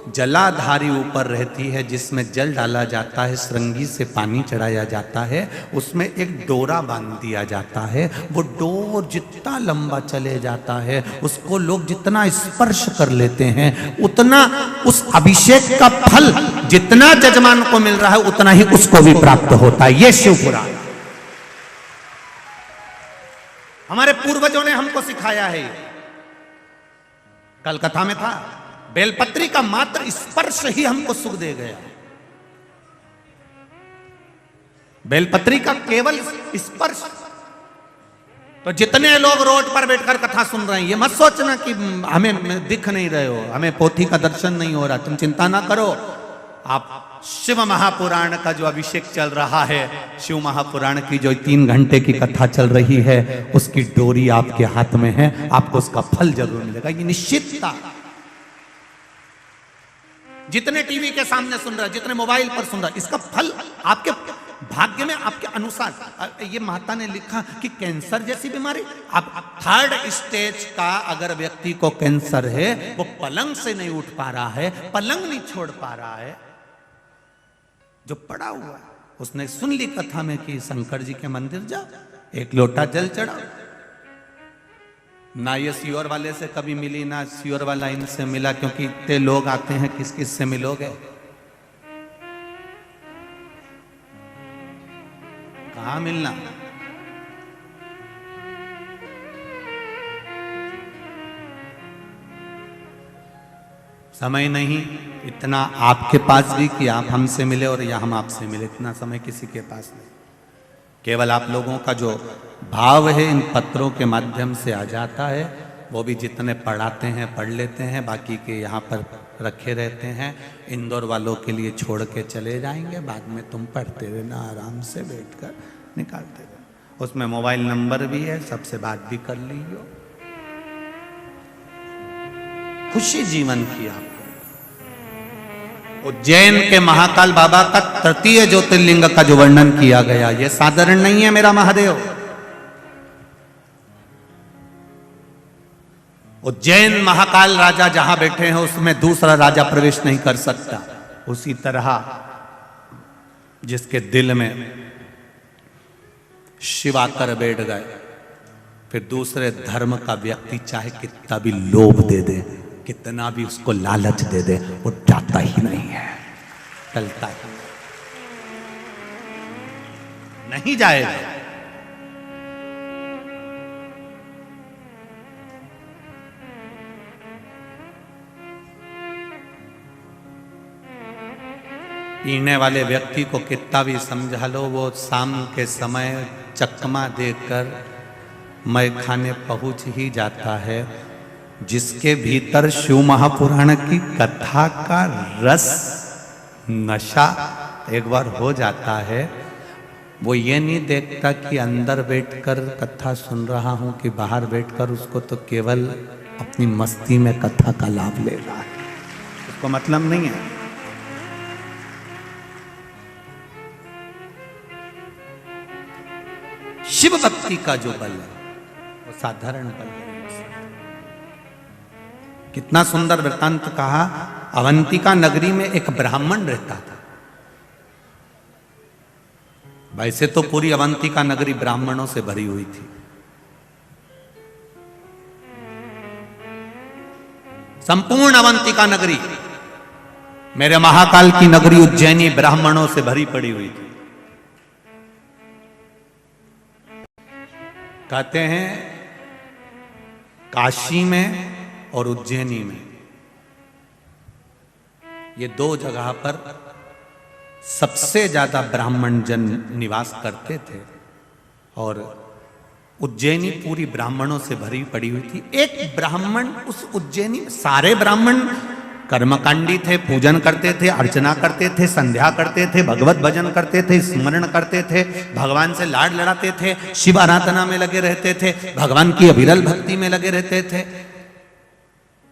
जलाधारी ऊपर रहती है, जिसमें जल डाला जाता है, श्रृंगी से पानी चढ़ाया जाता है, उसमें एक डोरा बांध दिया जाता है। वो डोर जितना लंबा चले जाता है, उसको लोग जितना स्पर्श कर लेते हैं, उतना उस अभिषेक का फल जितना जजमान को मिल रहा है उतना ही उसको भी प्राप्त होता है। ये शिव पुराण हमारे पूर्वजों ने हमको सिखाया है। कल कथा में था, बेलपत्री का मात्र स्पर्श ही हमको सुख दे गया। बेलपत्री का केवल स्पर्श। तो जितने लोग रोड पर बैठकर कथा सुन रहे हैं, ये मत सोचना कि हमें दिख नहीं रहे हो, हमें पोथी का दर्शन नहीं हो रहा, तुम चिंता ना करो। आप शिव महापुराण का जो अभिषेक चल रहा है, शिव महापुराण की जो 3 घंटे की कथा चल रही है, उसकी डोरी आपके हाथ में है, आपको उसका फल जरूर मिलेगा, ये निश्चितता। जितने टीवी के सामने सुन रहा है, जितने मोबाइल पर सुन रहा है, इसका फल आपके भाग्य में आपके अनुसार। ये माता ने लिखा कि कैंसर जैसी बीमारी, अब 3rd स्टेज का अगर व्यक्ति को कैंसर है, वो पलंग से नहीं उठ पा रहा है, पलंग नहीं छोड़ पा रहा है, जो पड़ा हुआ है, उसने सुन ली कथा में कि शंकर जी के मंदिर जाओ, 1 लोटा जल चढ़ाओ। ना ये सीओर वाले से कभी मिली, ना सीओर वाला इनसे मिला, क्योंकि इतने लोग आते हैं, किस किस से मिलोगे? कहां मिलना? समय नहीं इतना आपके पास भी कि आप हमसे मिले और या हम आपसे मिले, इतना समय किसी के पास नहीं। केवल आप लोगों का जो भाव है इन पत्रों के माध्यम से आ जाता है, वो भी जितने पढ़ाते हैं पढ़ लेते हैं, बाकी के यहाँ पर रखे रहते हैं। इंदौर वालों के लिए छोड़ के चले जाएंगे, बाद में तुम पढ़ते रहना, आराम से बैठकर निकालते रहना। उसमें मोबाइल नंबर भी है, सबसे बात भी कर लीजिए। खुशी जीवन की आपको। उज्जैन के महाकाल बाबा का 3 ज्योतिर्लिंग का जो वर्णन किया गया, यह साधारण नहीं है मेरा महादेव। उज्जैन महाकाल राजा जहां बैठे हैं, उसमें दूसरा राजा प्रवेश नहीं कर सकता। उसी तरह जिसके दिल में शिव आकर बैठ गए, फिर दूसरे धर्म का व्यक्ति चाहे कितना भी लोभ दे दे, कितना भी उसको लालच दे दे, वो जाता ही नहीं है, टलता ही नहीं जाएगा। पीने वाले व्यक्ति को कितना भी समझा लो, वो शाम के समय चकमा देकर मैं खाने पहुंच ही जाता है। जिसके भीतर शिव महापुराण की कथा का रस नशा एक बार हो जाता है, वो ये नहीं देखता कि अंदर बैठकर कथा सुन रहा हूं कि बाहर बैठकर, उसको तो केवल अपनी मस्ती में कथा का लाभ ले रहा है, उसको मतलब नहीं है। शिव भक्ति का जो बल है वो साधारण बल है। कितना सुंदर वृत्तांत कहा। अवंतिका नगरी में एक ब्राह्मण रहता था। वैसे तो पूरी अवंतिका नगरी ब्राह्मणों से भरी हुई थी, संपूर्ण अवंतिका नगरी, मेरे महाकाल की नगरी उज्जैनी ब्राह्मणों से भरी पड़ी हुई थी। कहते हैं काशी में और उज्जैनी में, ये दो जगह पर सबसे ज्यादा ब्राह्मण जन निवास करते थे और उज्जैनी पूरी ब्राह्मणों से भरी पड़ी हुई थी। एक ब्राह्मण उस उज्जैनी, सारे ब्राह्मण कर्मकांडी थे, पूजन करते थे, अर्चना करते थे, संध्या करते थे, भगवत भजन करते थे, स्मरण करते थे, भगवान से लाड लड़ाते थे, शिव आराधना में लगे रहते थे, भगवान की अविरल भक्ति में लगे रहते थे,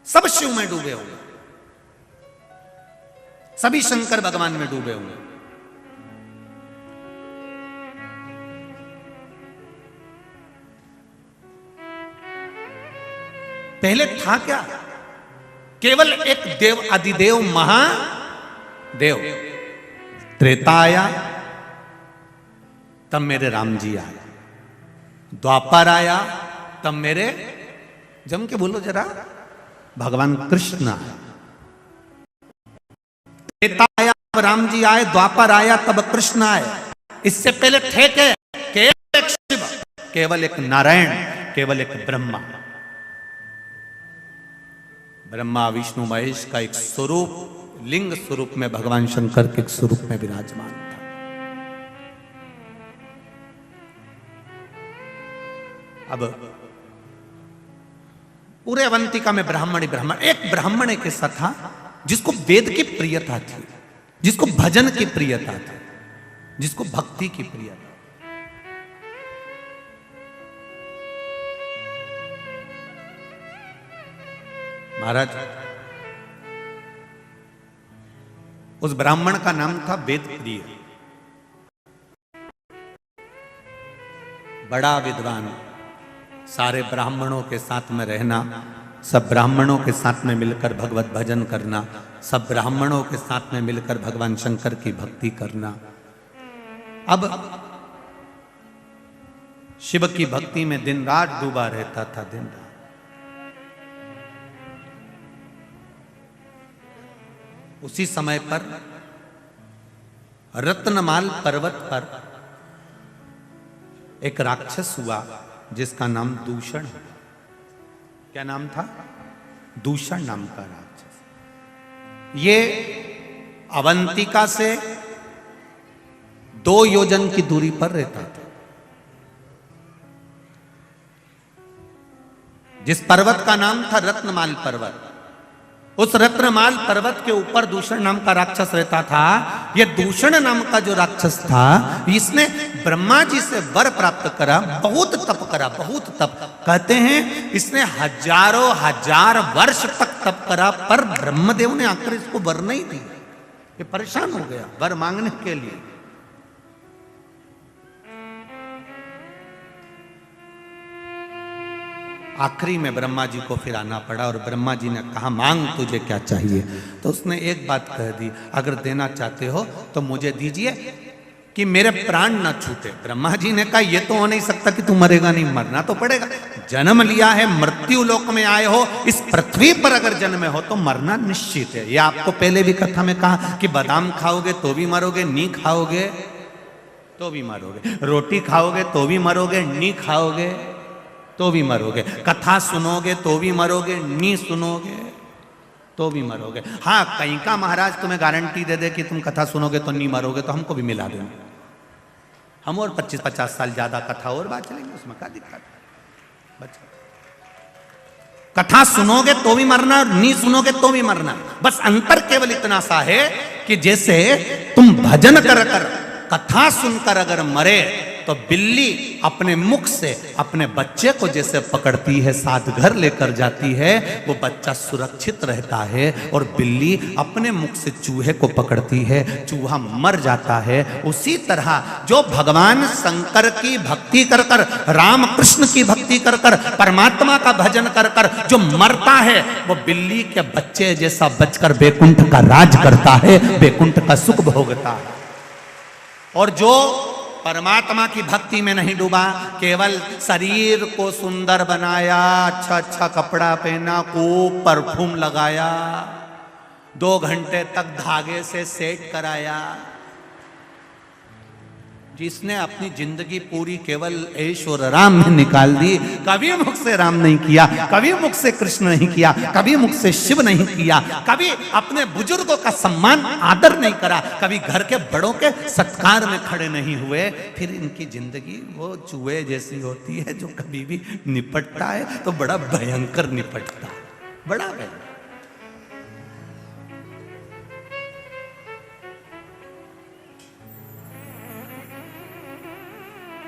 सब शिव में डूबे हुए, सभी शंकर भगवान में डूबे हुए। पहले था क्या? केवल एक देव, अधिदेव महादेव। त्रेता आया तब मेरे राम जी आए, द्वापर आया तब मेरे, जम के बोलो जरा, भगवान कृष्ण आए। त्रेता आया तब राम जी आए, द्वापर आया तब कृष्ण आए। इससे पहले थे के केवल एक शिव, केवल एक नारायण, केवल एक ब्रह्मा। ब्रह्मा विष्णु महेश का एक स्वरूप, लिंग स्वरूप में भगवान शंकर के एक स्वरूप में विराजमान था। अब पूरे अवंतिका में ब्राह्मण ही ब्राह्मण, एक ब्राह्मण एक ऐसा था जिसको वेद की प्रियता थी, जिसको भजन की प्रियता थी, जिसको भक्ति की प्रियता। महाराज, उस ब्राह्मण का नाम था वेद प्रिय, बड़ा विद्वान, सारे ब्राह्मणों के साथ में रहना, सब ब्राह्मणों के साथ में मिलकर भगवत भजन करना, सब ब्राह्मणों के साथ में मिलकर भगवान शंकर की भक्ति करना। अब शिव की भक्ति में दिन रात डूबा रहता था, दिन रात। उसी समय पर रत्नमाल पर्वत पर एक राक्षस हुआ जिसका नाम दूषण। क्या नाम था? दूषण नाम का राक्षस। ये अवंतिका से 2 योजन की दूरी पर रहता था। जिस पर्वत का नाम था रत्नमाल पर्वत, उस रत्नमाल पर्वत के ऊपर दूषण नाम का राक्षस रहता था। यह दूषण नाम का जो राक्षस था, इसने ब्रह्मा जी से वर प्राप्त करा, बहुत तप करा, बहुत तप। कहते हैं इसने हजारों हजार वर्ष तक तप करा, पर ब्रह्मदेव ने आकर इसको वर नहीं दिया। ये परेशान हो गया वर मांगने के लिए। आखिरी में ब्रह्मा जी को फिर आना पड़ा और ब्रह्मा जी ने कहा, मांग तुझे क्या चाहिए? तो उसने एक बात कह दी, अगर देना चाहते हो तो मुझे दीजिए कि मेरे प्राण ना छूटे। ब्रह्मा जी ने कहा, यह तो हो नहीं सकता कि तू मरेगा नहीं, मरना तो पड़ेगा। जन्म लिया है, मृत्यु लोक में आए हो, इस पृथ्वी पर अगर जन्मे हो तो मरना निश्चित है। यह आपको पहले भी कथा में कहा कि बादाम खाओगे तो भी मरोगे, नी खाओगे तो भी मरोगे, रोटी खाओगे तो भी मरोगे, नी खाओगे तो भी मरोगे, कथा सुनोगे तो भी मरोगे, नी सुनोगे तो भी मरोगे। हाँ, कहीं का महाराज तुम्हें गारंटी दे दे कि तुम कथा सुनोगे तो नहीं मरोगे, तो हमको भी मिला देंगे, हम और 25-50 साल ज्यादा कथा और बात चलेंगे, उसमें क्या दिक्कत है? कथा सुनोगे तो भी मरना, नहीं सुनोगे तो भी मरना। बस अंतर केवल इतना सा है कि जैसे तुम भजन कर कर, कथा सुनकर अगर मरे तो बिल्ली अपने मुख से अपने बच्चे को जैसे पकड़ती है, साथ घर लेकर जाती है, वो बच्चा सुरक्षित रहता है। और बिल्ली अपने मुख से चूहे को पकड़ती है, चूहा मर जाता है। उसी तरह जो भगवान शंकर की भक्ति कर कर, राम कृष्ण की भक्ति कर कर, परमात्मा का भजन कर कर जो मरता है, वो बिल्ली के बच्चे जैसा बचकर बैकुंठ का राज करता है, बैकुंठ का सुख भोगता है। और जो परमात्मा की भक्ति में नहीं डूबा, केवल शरीर को सुंदर बनाया, अच्छा अच्छा कपड़ा पहना, खूब परफ्यूम लगाया, 2 घंटे तक धागे से सेट कराया। जिसने अपनी जिंदगी पूरी केवल ऐश और आराम में निकाल दी, कभी मुख से राम नहीं किया, कभी मुख से कृष्ण नहीं किया, कभी मुख से शिव नहीं किया, कभी अपने बुजुर्गों का सम्मान आदर नहीं करा, कभी घर के बड़ों के सत्कार में खड़े नहीं हुए, फिर इनकी जिंदगी वो चूहे जैसी होती है जो कभी भी निपटता है तो बड़ा भयंकर निपटता है, बड़ा भयंकर।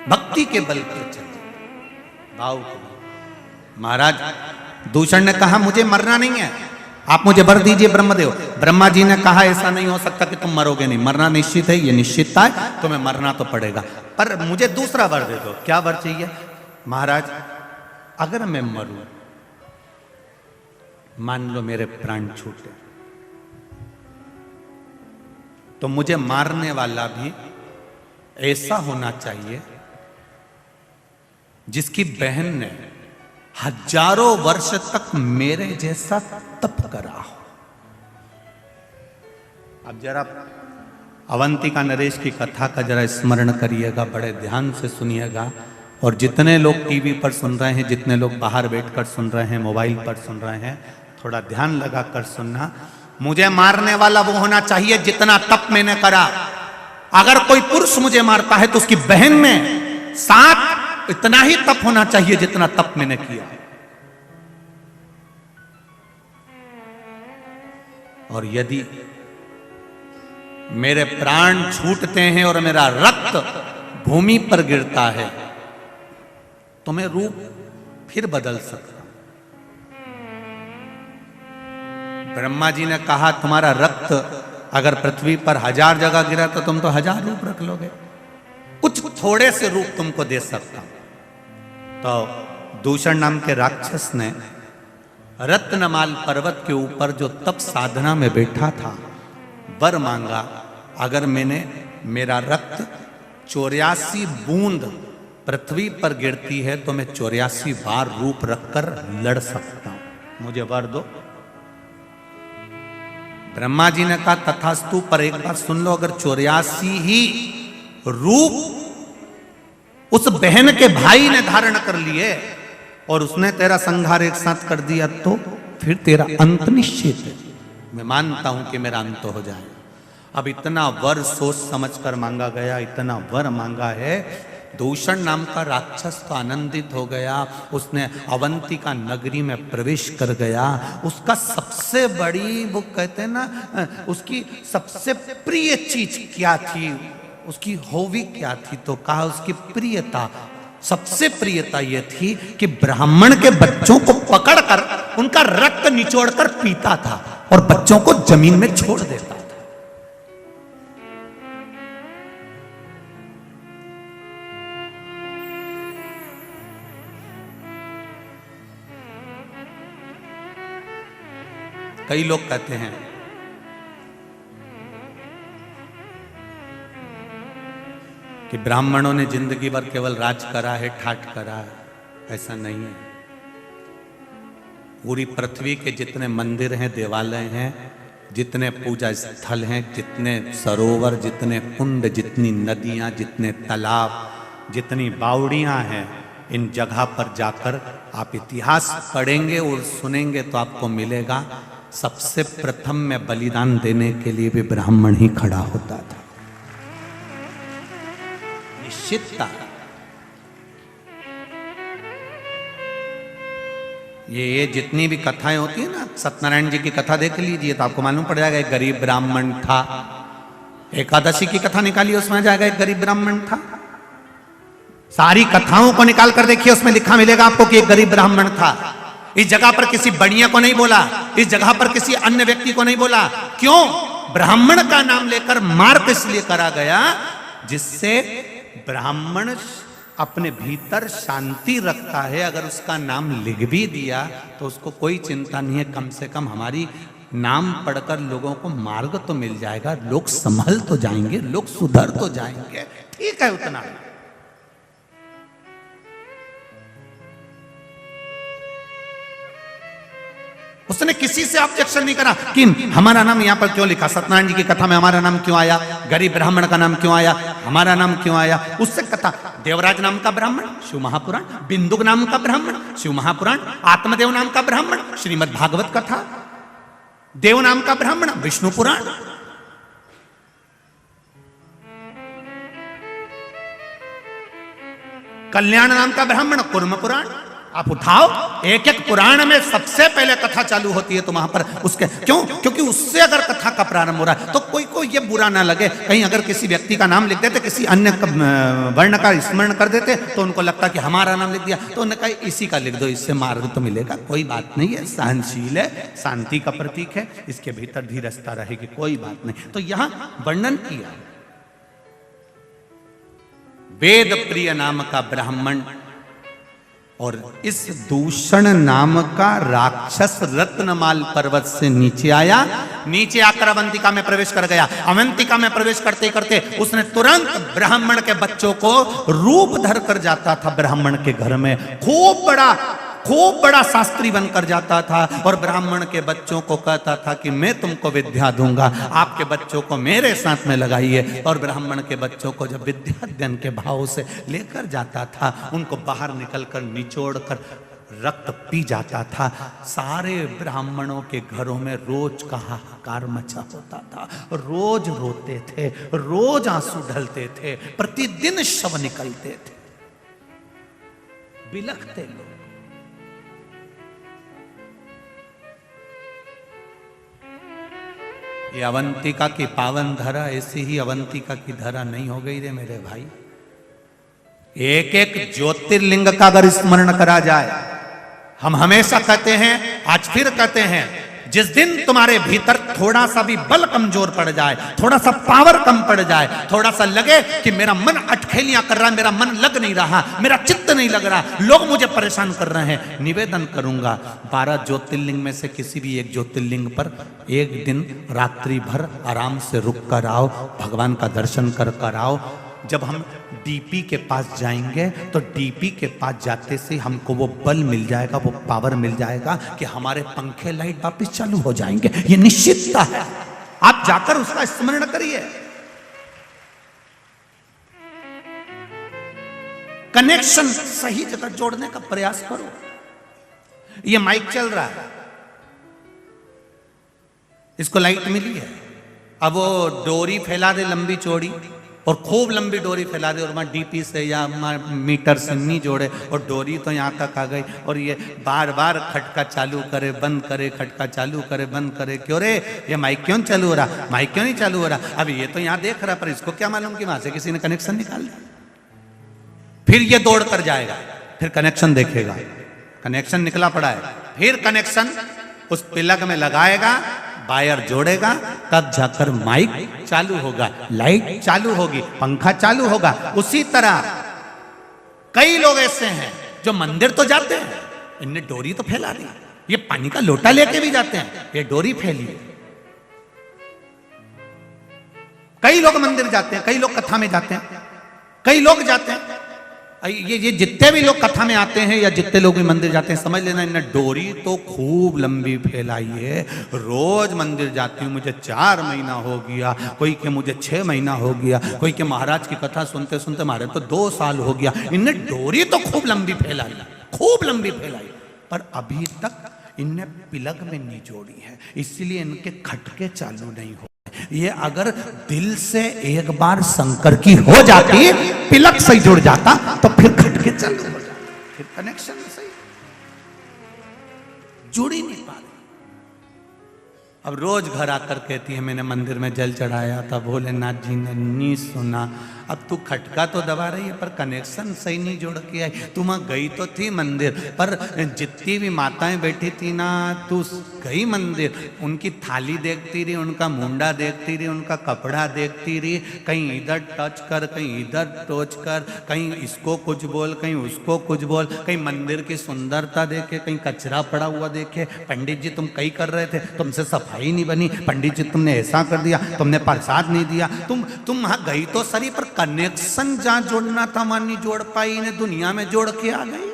भक्ति के बल पर चले, भाव के बल। महाराज दूषण ने कहा मुझे मरना नहीं है, आप मुझे वर दीजिए ब्रह्मदेव। ब्रह्मा जी ने कहा ऐसा नहीं हो सकता कि तुम मरोगे नहीं, मरना निश्चित है, ये निश्चितता है, तुम्हें मरना तो पड़ेगा, पर मुझे दूसरा वर दे दो। क्या वर चाहिए? महाराज अगर मैं मरूं, मान लो मेरे प्राण छूटे, तो मुझे मारने वाला भी ऐसा होना चाहिए जिसकी बहन ने हजारों वर्ष तक मेरे जैसा तप करा हो। अब जरा अवंतिका नरेश की कथा का जरा स्मरण करिएगा, बड़े ध्यान से सुनिएगा, और जितने लोग टीवी पर सुन रहे हैं, जितने लोग बाहर बैठकर सुन रहे हैं, मोबाइल पर सुन रहे हैं, थोड़ा ध्यान लगाकर सुनना। मुझे मारने वाला वो होना चाहिए जितना तप मैंने करा। अगर कोई पुरुष मुझे मारता है तो उसकी बहन में साथ इतना ही तप होना चाहिए जितना तप मैंने किया। और यदि मेरे प्राण छूटते हैं और मेरा रक्त भूमि पर गिरता है तो मैं रूप फिर बदल सकता हूं। ब्रह्मा जी ने कहा तुम्हारा रक्त अगर पृथ्वी पर 1000 जगह गिरा तो तुम तो 1000 रूप रख लोगे, कुछ थोड़े से रूप तुमको दे सकता हूं। तो दूषण नाम के राक्षस ने रत्नमाल पर्वत के ऊपर जो तप साधना में बैठा था वर मांगा, अगर मैंने मेरा रक्त 84 बूंद पृथ्वी पर गिरती है तो मैं 84 बार रूप रखकर लड़ सकता हूं, मुझे वर दो। ब्रह्मा जी ने कहा तथास्तु, पर एक बार सुन लो, अगर 84 ही रूप उस बहन के भाई ने धारण कर लिए और उसने तेरा संहार एक साथ कर दिया तो फिर तेरा अंत निश्चित है। मैं मानता हूं कि मेरा अंत हो जाए। अब इतना वर सोच समझ कर मांगा गया, इतना वर मांगा है। दूषण नाम का राक्षस तो आनंदित हो गया, उसने अवंतिका नगरी में प्रवेश कर गया। उसका सबसे बड़ी, वो कहते हैं ना, उसकी सबसे प्रिय चीज क्या थी, उसकी हॉबी क्या थी, तो कहा उसकी प्रियता, सबसे प्रियता यह थी कि ब्राह्मण के बच्चों को पकड़कर उनका रक्त निचोड़कर पीता था और बच्चों को जमीन में छोड़ देता था। कई लोग कहते हैं कि ब्राह्मणों ने जिंदगी भर केवल राज करा है, ठाट करा है। ऐसा नहीं है। पूरी पृथ्वी के जितने मंदिर हैं, देवालय हैं, जितने पूजा स्थल हैं, जितने सरोवर, जितने कुंड, जितनी नदियां, जितने तालाब, जितनी बावड़ियां हैं, इन जगह पर जाकर आप इतिहास पढ़ेंगे और सुनेंगे तो आपको मिलेगा सबसे प्रथम में बलिदान देने के लिए भी ब्राह्मण ही खड़ा होता था। निश्चितता। ये जितनी भी कथाएं होती है ना, सत्यनारायण जी की कथा देख लीजिए तो आपको मालूम पड़ जाएगा एक गरीब ब्राह्मण था। एकादशी की कथा निकालिए, उसमें आ जाएगा एक गरीब ब्राह्मण था। सारी कथाओं को निकाल कर देखिए, उसमें लिखा मिलेगा आपको कि एक गरीब ब्राह्मण था। इस जगह पर किसी बढ़िया को नहीं बोला, इस जगह पर किसी अन्य व्यक्ति को नहीं बोला। क्यों? ब्राह्मण का नाम लेकर मार्ग इसलिए करा गया जिससे ब्राह्मण अपने भीतर शांति रखता है। अगर उसका नाम लिख भी दिया तो उसको कोई चिंता नहीं है, कम से कम हमारी नाम पढ़कर लोगों को मार्ग तो मिल जाएगा, लोग संभल तो जाएंगे, लोग सुधर तो जाएंगे, ठीक है उतना। उसने किसी से ऑब्जेक्शन नहीं करा कि हमारा नाम यहां पर क्यों लिखा, सत्यनारायण जी की कथा में हमारा नाम क्यों आया, गरीब ब्राह्मण का नाम क्यों आया, हमारा नाम क्यों आया। उससे कथा, देवराज नाम का ब्राह्मण शिव महापुराण, बिंदुक नाम का ब्राह्मण शिव महापुराण, आत्मदेव नाम का ब्राह्मण श्रीमद् भागवत कथा, देव नाम का ब्राह्मण विष्णु पुराण। कल्याण नाम का ब्राह्मण कुर्म पुराण। आप उठाओ, एक एक पुराण में सबसे पहले कथा चालू होती है, तो वहां पर उसके क्यों, क्योंकि उससे अगर कथा का प्रारंभ हो रहा है तो कोई को ये बुरा ना लगे। कहीं अगर किसी व्यक्ति का नाम लिख देते, किसी अन्य वर्ण का स्मरण कर देते तो उनको लगता कि हमारा नाम लिख दिया, तो उन्होंने कहा इसी का लिख दो, इससे मार्ग तो मिलेगा, कोई बात नहीं है, सहनशील है, शांति का प्रतीक है, इसके भीतर धीरजता रहेगी, कोई बात नहीं। तो यहां वर्णन किया वेद प्रिय नाम का ब्राह्मण और इस दूषण नाम का राक्षस रत्नमाल पर्वत से नीचे आया, नीचे आकर अवंतिका में प्रवेश कर गया। अवंतिका में प्रवेश करते करते उसने तुरंत ब्राह्मण के बच्चों को रूप धर कर जाता था ब्राह्मण के घर में, खूब बड़ा शास्त्री बनकर जाता था और ब्राह्मण के बच्चों को कहता था कि मैं तुमको विद्या दूंगा, आपके बच्चों को मेरे साथ में लगाइए। और ब्राह्मण के बच्चों को जब विद्याध्ययन के भाव से लेकर जाता था, उनको बाहर निकलकर निचोड़ कर रक्त पी जाता था। सारे ब्राह्मणों के घरों में रोज का हाहाकार मचा होता था, रोज रोते थे, रोज आंसू ढलते थे, प्रतिदिन शव निकलते थे, बिलखते लोग। ये अवंतिका की पावन धरा ऐसी ही अवंतिका की धरा नहीं हो गई रे मेरे भाई। एक एक ज्योतिर्लिंग का अगर स्मरण करा जाए, हम हमेशा कहते हैं, आज फिर कहते हैं, जिस दिन तुम्हारे भीतर थोड़ा सा भी बल कमजोर पड़ जाए, थोड़ा सा पावर कम पड़ जाए, थोड़ा सा लगे कि मेरा मन अटखेलियां कर रहा है, मेरा मन लग नहीं रहा, मेरा चित्त नहीं लग रहा, लोग मुझे परेशान कर रहे हैं, निवेदन करूंगा 12 ज्योतिर्लिंग में से किसी भी एक ज्योतिर्लिंग पर एक दिन रात्रि भर आराम से रुक कर आओ, भगवान का दर्शन कर आओ। जब हम डीपी के पास जाएंगे तो डीपी के पास जाते से हमको वो बल मिल जाएगा, वो पावर मिल जाएगा कि हमारे पंखे लाइट वापस चालू हो जाएंगे, ये निश्चितता है। आप जाकर उसका स्मरण करिए, कनेक्शन सही जगह जोड़ने का प्रयास करो। ये माइक चल रहा है, इसको लाइट मिली है, अब वो डोरी फैला दे लंबी चौड़ी और खूब लंबी डोरी फैला दे और वहाँ डीपी से या मीटर से नहीं जोड़े और डोरी तो यहाँ तक आ गई और ये बार बार खटका चालू करे बंद करे, खटका चालू करे बंद करे। क्यों रे, ये माइक क्यों चालू हो रहा, माइक क्यों नहीं चालू हो रहा? अब ये तो यहाँ देख रहा, पर इसको क्या मालूम कि वहां से किसी ने कनेक्शन निकाल दिया। फिर ये दौड़ कर जाएगा, फिर कनेक्शन देखेगा, कनेक्शन निकला पड़ा है, फिर कनेक्शन उस प्लग में लगाएगा, वायर जोड़ेगा, तब जाकर माइक चालू होगा, लाइट चालू होगी, पंखा चालू होगा। उसी तरह कई लोग ऐसे हैं जो मंदिर तो जाते हैं, इनने डोरी तो फैला दी, ये पानी का लोटा लेके भी जाते हैं, ये डोरी फैली। कई लोग मंदिर जाते हैं, कई लोग कथा में जाते हैं, कई लोग जाते हैं, ये जितने भी लोग कथा में आते हैं या जितने लोग भी मंदिर जाते हैं, समझ लेना इन्हें डोरी तो खूब लंबी फैलाई है। रोज मंदिर जाती हूँ, मुझे 4 महीना हो गया, कोई के मुझे 6 महीना हो गया, कोई के महाराज की कथा सुनते सुनते हमारे तो 2 साल हो गया। इन्हें डोरी तो खूब लंबी फैलाई, खूब लंबी फैलाई, पर अभी तक इनने प्लग में नहीं जोड़ी है, इसलिए इनके खटके चालू नहीं हो। ये अगर दिल से एक बार शंकर की हो जाती, प्लग सही जुड़ जाता, तो फिर खटके चालू हो जाते, फिर कनेक्शन सही जुड़ ही नहीं पा रही। अब रोज घर आकर कहती है मैंने मंदिर में जल चढ़ाया था, भोलेनाथ जी ने नहीं सुना, अब तू खटका तो दबा रही है पर कनेक्शन सही नहीं जोड़ के आई। तू वहां गई तो थी मंदिर, पर जितनी भी माताएं बैठी थी ना, तू गई मंदिर, उनकी थाली देखती रही, उनका मुंडा देखती रही, उनका कपड़ा देखती रही, कहीं इधर टच कर, कहीं इधर टच कर, कहीं इसको कुछ बोल, कहीं उसको कुछ बोल, कहीं मंदिर की सुंदरता देखे, कहीं कचरा पड़ा हुआ देखे। पंडित जी तुम कहीं कर रहे थे, तुमसे सफाई नहीं बनी, पंडित जी तुमने ऐसा कर दिया, तुमने प्रसाद नहीं दिया। तुम वहां गई तो सही, पर कनेक्शन जहां जोड़ना था वहां नहीं जोड़ पाई, इन्हें दुनिया में जोड़ के आ गई।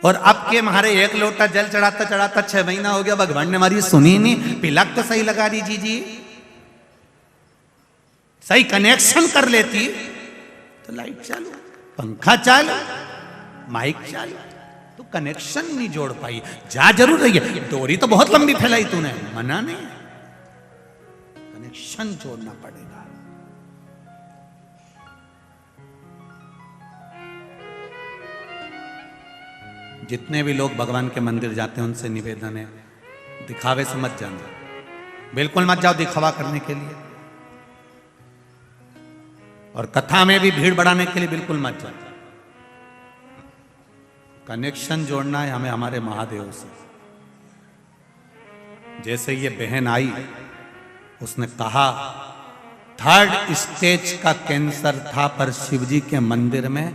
और अब के हमारे एक लोटा जल चढ़ाता चढ़ाता 6 महीना हो गया, भगवान ने हमारी सुनी नहीं। पिलक तो सही लगा दी जी, सही कनेक्शन कर लेती तो लाइट चालू, पंखा चालू, माइक चालू, तो कनेक्शन नहीं जोड़ पाई। जा जरूर रही है, डोरी तो बहुत लंबी फैलाई तूने, मना नहीं, कनेक्शन जोड़ना पड़ेगा। जितने भी लोग भगवान के मंदिर जाते हैं उनसे निवेदन है, दिखावे से मत जाना, बिल्कुल मत जाओ दिखावा करने के लिए, और कथा में भी भीड़ बढ़ाने के लिए बिल्कुल मत जाओ। कनेक्शन जोड़ना है हमें हमारे महादेव से। जैसे ये बहन आई, उसने कहा 3rd स्टेज का कैंसर था, पर शिवजी के मंदिर में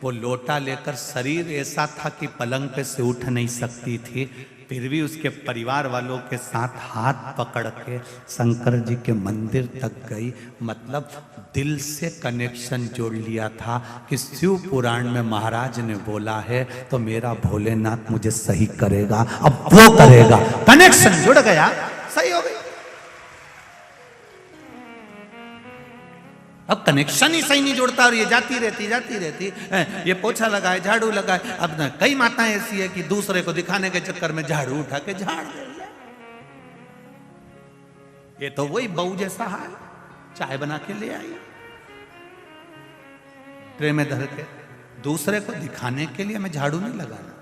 वो लोटा लेकर, शरीर ऐसा था कि पलंग पे से उठ नहीं सकती थी, फिर भी उसके परिवार वालों के साथ हाथ पकड़ के शंकर जी के मंदिर तक गई। मतलब दिल से कनेक्शन जोड़ लिया था कि शिव पुराण में महाराज ने बोला है तो मेरा भोलेनाथ मुझे सही करेगा, अब वो करेगा। कनेक्शन जुड़ गया, सही हो गई। अब कनेक्शन ही सही नहीं जुड़ता और ये जाती रहती, ये पोछा लगाए, झाड़ू लगाए। अब न कई माताएं ऐसी है कि दूसरे को दिखाने के चक्कर में झाड़ू उठा के झाड़ दे। ये तो वही बहू जैसा हाल, चाय बना के ले आई, ट्रे में धर के। दूसरे को दिखाने के लिए हमें झाड़ू नहीं लगाना,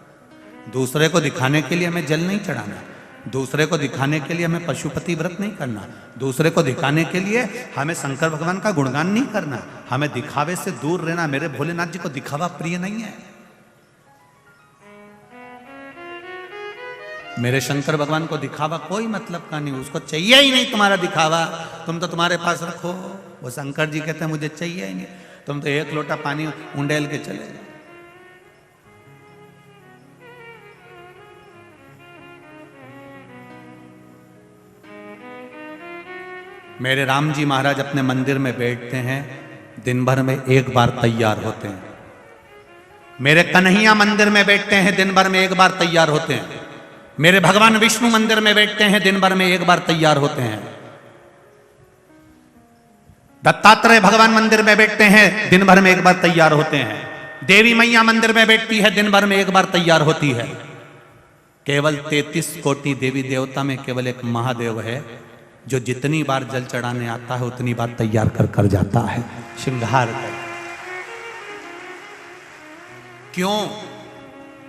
दूसरे को दिखाने के लिए हमें जल नहीं चढ़ाना, दूसरे को दिखाने के लिए हमें पशुपति व्रत नहीं करना, दूसरे को दिखाने के लिए हमें शंकर भगवान का गुणगान नहीं करना, हमें दिखावे से दूर रहना। मेरे भोलेनाथ जी को दिखावा प्रिय नहीं है। मेरे शंकर भगवान को दिखावा कोई मतलब का नहीं, उसको चाहिए ही नहीं तुम्हारा दिखावा। तुम तो तुम्हारे पास रखो, वो शंकर जी कहते हैं मुझे चाहिए ही नहीं। तुम तो 1 लोटा पानी उंडेल के चले जाओ। मेरे राम जी महाराज अपने मंदिर में बैठते हैं, दिन भर में 1 बार तैयार होते हैं। मेरे कन्हैया मंदिर में बैठते हैं, दिन भर में 1 बार तैयार होते हैं। मेरे भगवान विष्णु मंदिर में बैठते हैं, दिन भर में 1 बार तैयार होते हैं। दत्तात्रेय भगवान मंदिर में बैठते हैं, दिन भर में 1 बार तैयार होते हैं। देवी मैया मंदिर में बैठती है, दिन भर में 1 बार तैयार होती है। केवल 33 कोटि देवी देवता में केवल एक महादेव है जो जितनी बार जल चढ़ाने आता है उतनी बार तैयार कर जाता है, श्रृंगार कर। क्यों,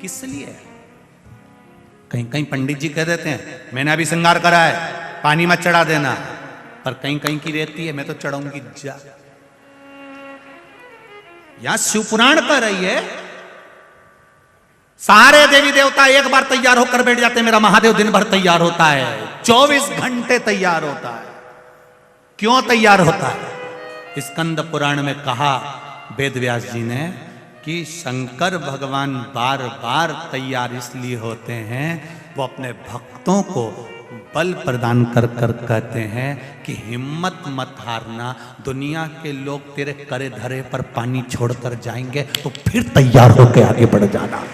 किस लिए? कहीं कहीं पंडित जी कह देते हैं मैंने अभी श्रृंगार करा है, पानी मत चढ़ा देना, पर कहीं कहीं की रहती है मैं तो चढ़ाऊंगी जा। यहां शिव पुराण कर रही है, सारे देवी देवता 1 बार तैयार होकर बैठ जाते हैं, मेरा महादेव दिन भर तैयार होता है, 24 घंटे तैयार होता है। क्यों तैयार होता है? स्कंद पुराण में कहा वेद व्यास जी ने कि शंकर भगवान बार बार तैयार इसलिए होते हैं, वो अपने भक्तों को बल प्रदान कर कहते हैं कि हिम्मत मत हारना, दुनिया के लोग तेरे करे धरे पर पानी छोड़कर जाएंगे तो फिर तैयार होकर आगे बढ़ जाना।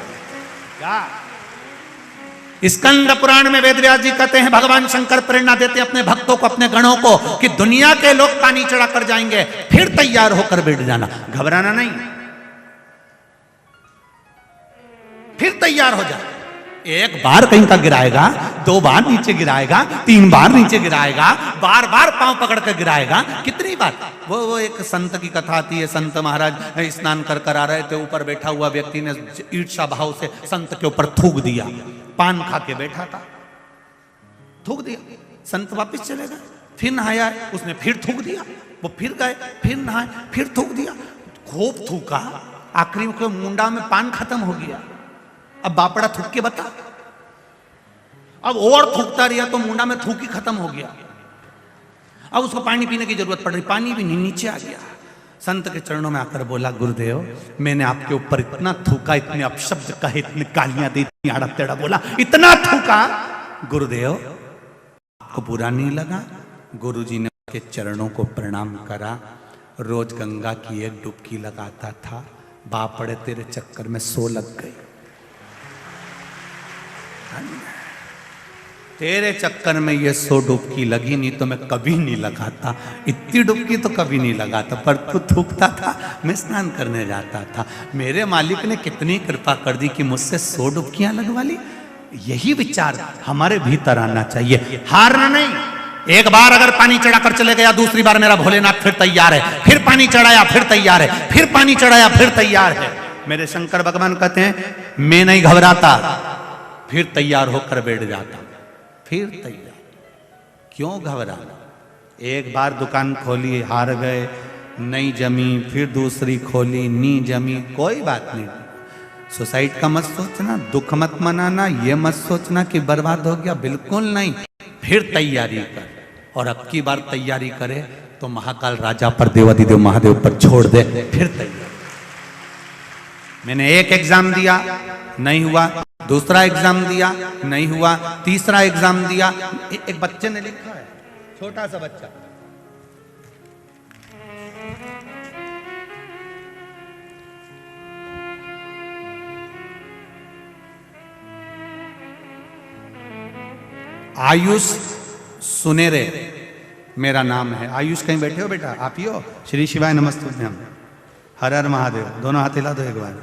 स्कंद पुराण में वेदव्यास जी कहते हैं भगवान शंकर प्रेरणा देते हैं अपने भक्तों को, अपने गणों को कि दुनिया के लोग पानी चढ़ा कर जाएंगे फिर तैयार होकर बैठ जाना, घबराना नहीं, फिर तैयार हो जा। 1 बार कहीं का गिराएगा, 2 बार नीचे गिराएगा, 3 बार नीचे गिराएगा, बार बार पांव पकड़ कर गिराएगा, कितनी बार? वो एक संत की कथा आती है, संत महाराज स्नान कर आ रहे थे, ऊपर बैठा हुआ व्यक्ति ने ईर्ष्या भाव से संत के ऊपर थूक दिया, पान खा के बैठा था, थूक दिया, संत वापिस चले गए, फिर नहाया, उसने फिर थूक दिया। वो फिर गए, फिर नहाए, फिर थूक दिया। खूब थूका, आखिरी में मुंडा में पान खत्म हो गया। अब बापड़ा थूक के बता, अब और थूकता रहा तो मुंडा में थूक ही खत्म हो गया। अब उसको पानी पीने की जरूरत पड़ रही, पानी भी नहीं, नीचे आ गया। संत के चरणों में आकर बोला, गुरुदेव मैंने आपके ऊपर इतना थूका, इतने अपशब्द कहे, इतनी गालियां दी, इतनी आड़ा टेढ़ा बोला, इतना थूका, गुरुदेव आपको बुरा नहीं लगा? गुरुजी ने उसके चरणों को प्रणाम करा। रोज गंगा की एक डुबकी लगाता था। बापड़े तेरे चक्कर में 100 लग गई, तेरे चक्कर में ये 100 डुबकी लगी, नहीं तो मैं कभी नहीं लगाता। इतनी डुबकी तो कभी नहीं लगाता, पर तू थूकता था, मैं स्नान करने जाता था। मेरे मालिक ने कितनी कृपा कर दी कि मुझसे 100 डुबकियां लगवा ली। यही विचार हमारे भीतर आना चाहिए, हारना नहीं। एक बार अगर पानी चढ़ाकर चले गया, दूसरी बार मेरा भोलेनाथ फिर तैयार है, फिर पानी चढ़ाया फिर तैयार है, फिर पानी चढ़ाया फिर तैयार है। मेरे शंकर भगवान कहते हैं, मैं नहीं घबराता, फिर तैयार होकर बैठ जाता, फिर तैयार। क्यों घबराना? एक बार दुकान खोली, हार गए, नहीं जमी, फिर दूसरी खोली, नहीं जमी, कोई बात नहीं। सुसाइड का मत सोचना, दुख मत मनाना, ये मत सोचना कि बर्बाद हो गया, बिल्कुल नहीं। फिर तैयारी कर, और अब की बार तैयारी करे तो महाकाल राजा पर, देवाधिदेव महादेव पर छोड़ दे, फिर तैयारी। मैंने एक एग्जाम दिया, नहीं हुआ, दूसरा एग्जाम दिया, नहीं हुआ, तीसरा एग्जाम दिया। एक बच्चे ने लिखा है, छोटा सा बच्चा, आयुष सुनेरे मेरा नाम है। आयुष कहीं बैठे हो बेटा? आप ही हो? श्री शिवाय नमस्तुभ्यम, हर हर महादेव, दोनों हाथ हिला दो एक बार।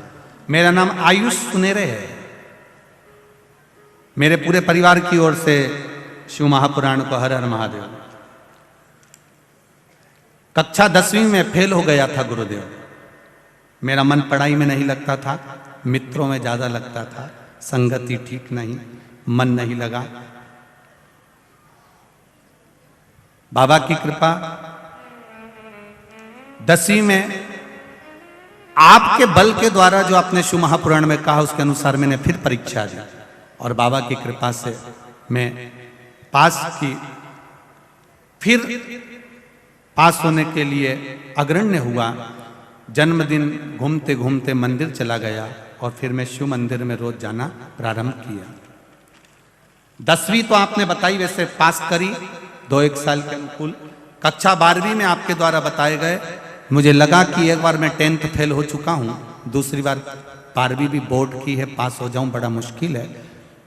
मेरा नाम आयुष सुनेरे है। मेरे पूरे परिवार की ओर से शिव महापुराण को हर हर महादेव। कक्षा 10वीं में फेल हो गया था गुरुदेव। मेरा मन पढ़ाई में नहीं लगता था, मित्रों में ज्यादा लगता था, संगति ठीक नहीं, मन नहीं लगा। बाबा की कृपा, 10वीं में आपके बल के द्वारा जो आपने शिव महापुराण में कहा, उसके अनुसार मैंने फिर परीक्षा दी और बाबा की कृपा से मैं पास की। फिर पास होने के लिए अग्रण्य हुआ। जन्मदिन घूमते घूमते मंदिर चला गया और फिर मैं शिव मंदिर में रोज जाना प्रारंभ किया। 10वीं तो आपने बताई, वैसे पास करी 2-1 साल के अनुकूल। कक्षा 12वीं में आपके द्वारा बताए गए, मुझे लगा कि एक बार मैं 10th फेल हो चुका हूँ, दूसरी बार 12वीं भी बोर्ड की है, पास हो जाऊं बड़ा मुश्किल है।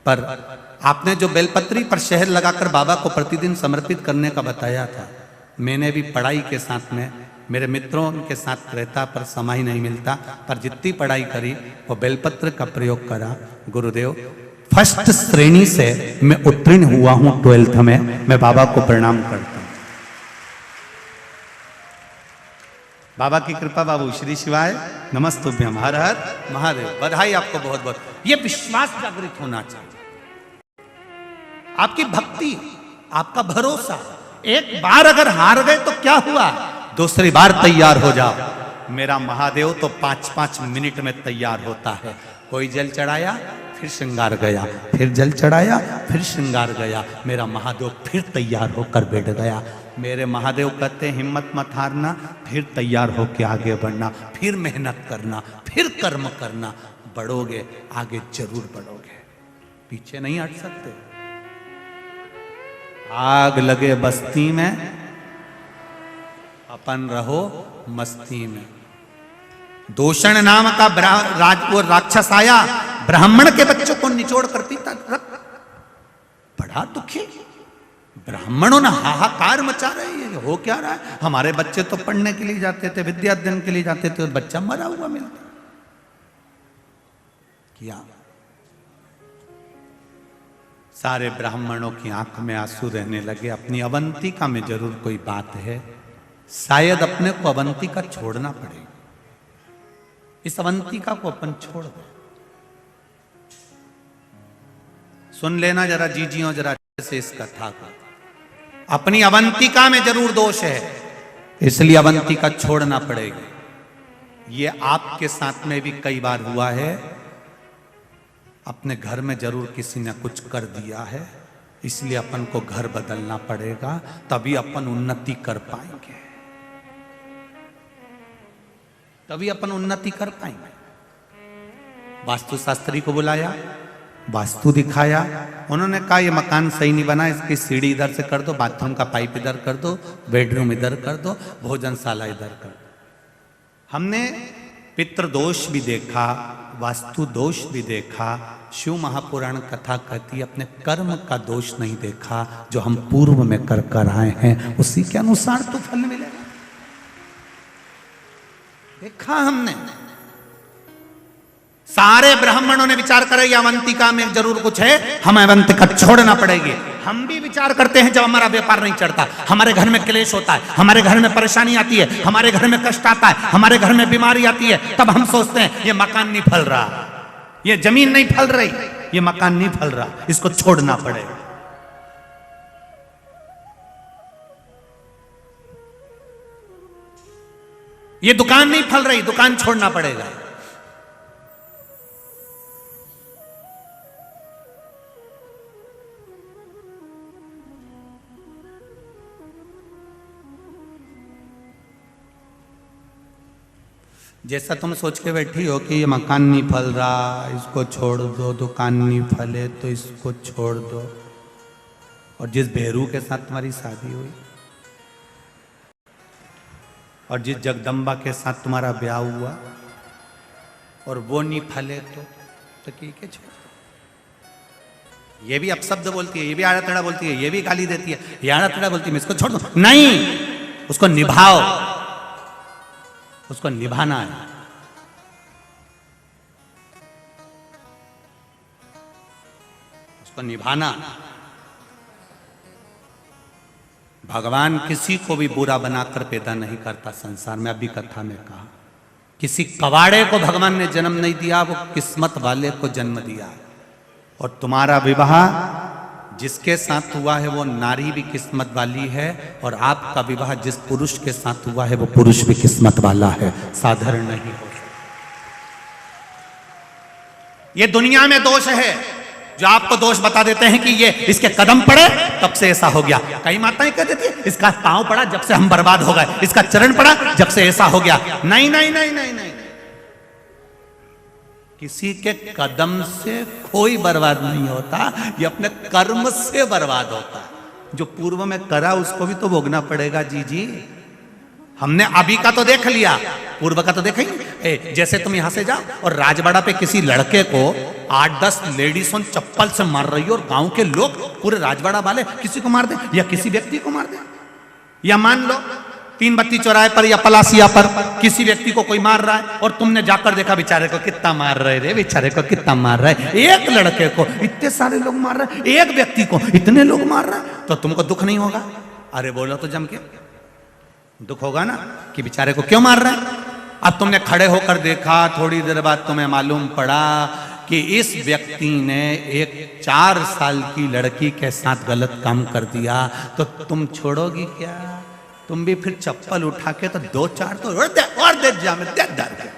पर आपने जो बेलपत्री पर शहद लगाकर बाबा को प्रतिदिन समर्पित करने का बताया था, मैंने भी पढ़ाई के साथ में, मेरे मित्रों के साथ रहता पर समय नहीं मिलता, पर जितनी पढ़ाई करी वो बेलपत्र का प्रयोग करा। गुरुदेव, फर्स्ट श्रेणी से मैं उत्तीर्ण हुआ हूं 12th में। मैं बाबा को प्रणाम करता हूं। बाबा की कृपा। बाबू श्री शिवाय नमस्तुभ्यम, हर हर महादेव। बधाई आपको बहुत बहुत। ये विश्वास जागृत होना चाहिए, आपकी भक्ति, आपका भरोसा। एक बार अगर हार गए तो क्या हुआ, दूसरी बार तैयार हो जाओ। मेरा महादेव तो 5-5 मिनट में तैयार होता है। कोई जल चढ़ाया, फिर श्रृंगार गया, फिर जल चढ़ाया, फिर श्रृंगार गया। मेरा महादेव फिर तैयार होकर बैठ गया। मेरे महादेव कहते हैं, हिम्मत मत हारना, फिर तैयार होकर आगे बढ़ना, फिर मेहनत करना, फिर कर्म करना, बढ़ोगे, आगे जरूर बढ़ोगे, पीछे नहीं हट सकते। आग लगे बस्ती में, अपन रहो मस्ती में। दूषण नाम का वो राक्षस आया, ब्राह्मण के बच्चों को निचोड़ कर पीता, बड़ा दुखी। ब्राह्मणों ने हाहाकार मचा रहे हैं, हो क्या रहा है। हमारे बच्चे तो पढ़ने के लिए जाते थे, विद्या अध्ययन के लिए जाते थे, और बच्चा मरा हुआ मिलता क्या। सारे ब्राह्मणों की आंख में आंसू रहने लगे। अपनी अवंतिका में जरूर कोई बात है, शायद अपने को अवंतिका छोड़ना पड़ेगा। इस अवंतिका को अपन छोड़ दे। सुन लेना जरा जीजियों, जरा से इस कथा का। अपनी अवंतिका में जरूर दोष है, इसलिए अवंतिका छोड़ना पड़ेगी। ये आपके साथ में भी कई बार हुआ है, अपने घर में जरूर किसी ने कुछ कर दिया है, इसलिए अपन को घर बदलना पड़ेगा, तभी अपन उन्नति कर पाएंगे, तभी अपन उन्नति कर पाएंगे। वास्तुशास्त्री को बुलाया, वास्तु दिखाया, उन्होंने कहा ये मकान सही नहीं बना, इसकी सीढ़ी इधर से कर दो, बाथरूम का पाइप इधर कर दो, बेडरूम इधर कर दो, भोजनशाला इधर कर दो। हमने पितृ दोष भी देखा, वास्तु दोष भी देखा, शिव महापुराण कथा कहती अपने कर्म का दोष नहीं देखा, जो हम पूर्व में कर आए हैं उसी के अनुसार तो फल मिलेगा। देखा हमने, सारे ब्राह्मणों ने विचार करे अवंतिका में जरूर कुछ है, हमें अवंतिका छोड़ना पड़ेगी। हम भी विचार करते हैं जब हमारा व्यापार नहीं चढ़ता, हमारे घर में क्लेश होता है, हमारे घर में परेशानी आती है, हमारे घर में कष्ट आता है, हमारे घर में बीमारी आती है, तब हम सोचते हैं ये मकान नहीं फल रहा, ये जमीन नहीं फल रही, ये मकान नहीं फल रहा, इसको छोड़ना पड़ेगा। ये दुकान नहीं फल रही, दुकान छोड़ना पड़ेगा। जैसा तुम सोच के बैठी हो कि ये मकान नहीं फल रहा, इसको छोड़ दो, दुकान नहीं फले तो इसको छोड़ दो, और जिस बेहरू के साथ तुम्हारी शादी हुई और जिस जगदम्बा के साथ तुम्हारा ब्याह हुआ और वो नहीं फले तो ठीक है छोड़ दो। ये भी अपशब्द बोलती है, ये भी आड़ा तड़ा बोलती है, ये भी गाली देती है, ये आड़ा तड़ा बोलती है, मैं इसको छोड़ दो, नहीं, उसको निभाओ, उसको निभाना है। उसको निभाना। भगवान किसी को भी बुरा बनाकर पैदा नहीं करता संसार में, अभी कथा में कहा, किसी कवाड़े को भगवान ने जन्म नहीं दिया, वो किस्मत वाले को जन्म दिया। और तुम्हारा विवाह जिसके साथ हुआ है वो नारी भी किस्मत वाली है, और आपका विवाह जिस पुरुष के साथ हुआ है वो पुरुष भी किस्मत वाला है, साधारण नहीं हो सकता। ये दुनिया में दोष है, जो आपको दोष बता देते हैं कि ये इसके कदम पड़े तब से ऐसा हो गया। कई माताएं कह देती है इसका पांव पड़ा जब से हम बर्बाद हो गए, इसका चरण पड़ा जब से ऐसा हो गया। नहीं नहीं नहीं नहीं नहीं, किसी के कदम से कोई बर्बाद नहीं होता, ये अपने कर्म से बर्बाद होता है। जो पूर्व में करा उसको भी तो भोगना पड़ेगा। जी हमने अभी का तो देख लिया, पूर्व का तो देखा ही नहीं। जैसे तुम यहां से जाओ और राजवाड़ा पे किसी लड़के को 8-10 लेडीजों चप्पल से मार रही हो, और गांव के लोग पूरे राजवाड़ा वाले किसी को मार दे या किसी व्यक्ति को मार दे, या मान लो 3 बत्ती चौराहे पर या पलासिया पर किसी व्यक्ति को कोई मार रहा है, और तुमने जाकर देखा बेचारे को कितना मार रहे रे, बेचारे को कितना मार रहा है, एक लड़के को इतने सारे लोग मार रहे हैं, एक व्यक्ति को इतने लोग मार रहे हैं, तो तुमको दुख नहीं होगा? अरे बोलो तो जम के, दुख होगा ना कि बेचारे को क्यों मार रहे हैं। अब तुमने खड़े होकर देखा, थोड़ी देर बाद तुम्हें मालूम पड़ा कि इस व्यक्ति ने एक 4 साल की लड़की के साथ गलत काम कर दिया, तो तुम छोड़ोगी क्या? तुम भी फिर चप्पल उठा के तो 2-4 तो और दे जा में दे दर के।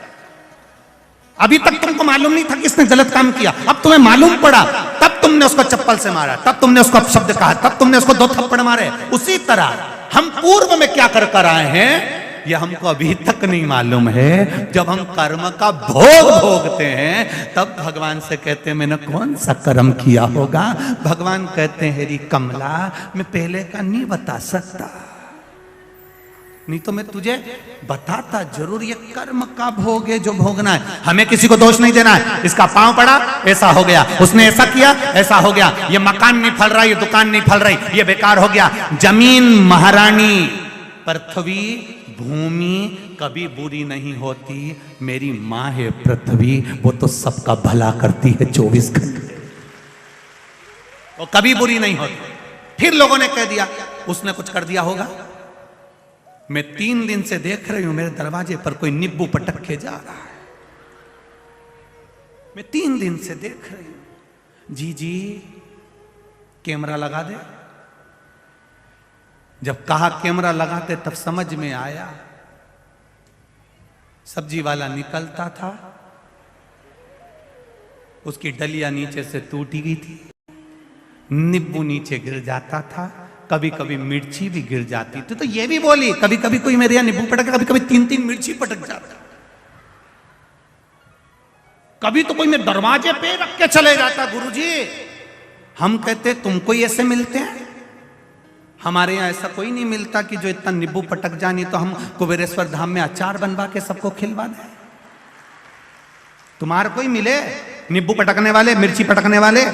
अभी तक तुमको मालूम नहीं था कि इसने गलत काम किया, अब तुम्हें मालूम पड़ा, तब तुमने उसको चप्पल से मारा, तब तुमने उसको अपशब्द कहा, तब तुमने उसको 2 थप्पड़ मारे। उसी तरह हम पूर्व में क्या कर आए हैं ये हमको अभी तक नहीं मालूम है। जब हम कर्म का भोग भोगते हैं तब भगवान से कहते हैं मैंने कौन सा कर्म किया होगा। भगवान कहते हैं हेरी कमला, मैं पहले का नहीं बता सकता, नहीं तो मैं तुझे बताता जरूर। ये कर्म का भोग है जो भोगना है, हमें किसी को दोष नहीं देना है। इसका पांव पड़ा ऐसा हो गया, उसने ऐसा किया ऐसा हो गया, ये मकान नहीं फल रहा, ये दुकान नहीं फल रही, ये बेकार हो गया। जमीन महारानी, पृथ्वी भूमि कभी बुरी नहीं होती, मेरी माँ है पृथ्वी, वो तो सबका भला करती है 24 घंटे, वो कभी बुरी नहीं होती। फिर लोगों ने कह दिया उसने कुछ कर दिया होगा। मैं 3 दिन से देख रही हूं मेरे दरवाजे पर कोई नींबू पटक के जा रहा है, मैं 3 दिन से देख रही हूं। जी कैमरा लगा दे, जब कहा कैमरा लगाते तब समझ में आया। सब्जी वाला निकलता था, उसकी डलिया नीचे से टूटी गई थी, नींबू नीचे गिर जाता था, कभी कभी मिर्ची भी गिर जाती थी। तो ये भी बोली कभी कभी कोई मेरे यहाँ नींबू पटक, कभी कभी 3-3 मिर्ची पटक जाता, कभी तो कोई मैं दरवाजे पे रख के चले जाता। गुरुजी हम कहते तुमको ही ऐसे मिलते हैं? हमारे यहाँ ऐसा कोई नहीं मिलता कि जो इतना नींबू पटक जानी तो हम कुबेरेश्वर धाम में अचार बनवा के सबको खिलवा दें। तुम्हारे कोई मिले नींबू पटकने वाले, मिर्ची पटकने वाले?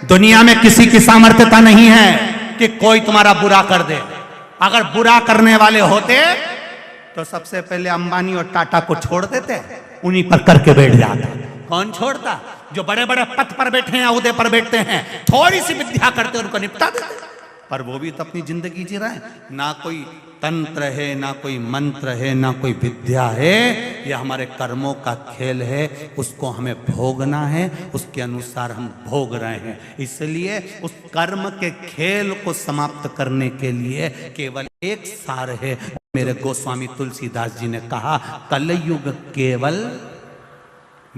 दुनिया में किसी की सामर्थ्यता नहीं है कि कोई तुम्हारा बुरा कर दे। अगर बुरा करने वाले होते तो सबसे पहले अंबानी और टाटा को छोड़ देते, उन्हीं पर करके बैठ जाता। कौन छोड़ता? जो बड़े बड़े पद पर बैठे हैं, ओहदे पर बैठते हैं, थोड़ी सी विद्या करते उनको निपटा देते। पर वो भी तो अपनी जिंदगी जी रहे हैं। ना कोई तंत्र है, ना कोई मंत्र है, ना कोई विद्या है। ये हमारे कर्मों का खेल है, उसको हमें भोगना है, उसके अनुसार हम भोग रहे हैं। इसलिए उस कर्म के खेल को समाप्त करने के लिए केवल एक सार है। मेरे गोस्वामी तुलसीदास जी ने कहा, कलयुग केवल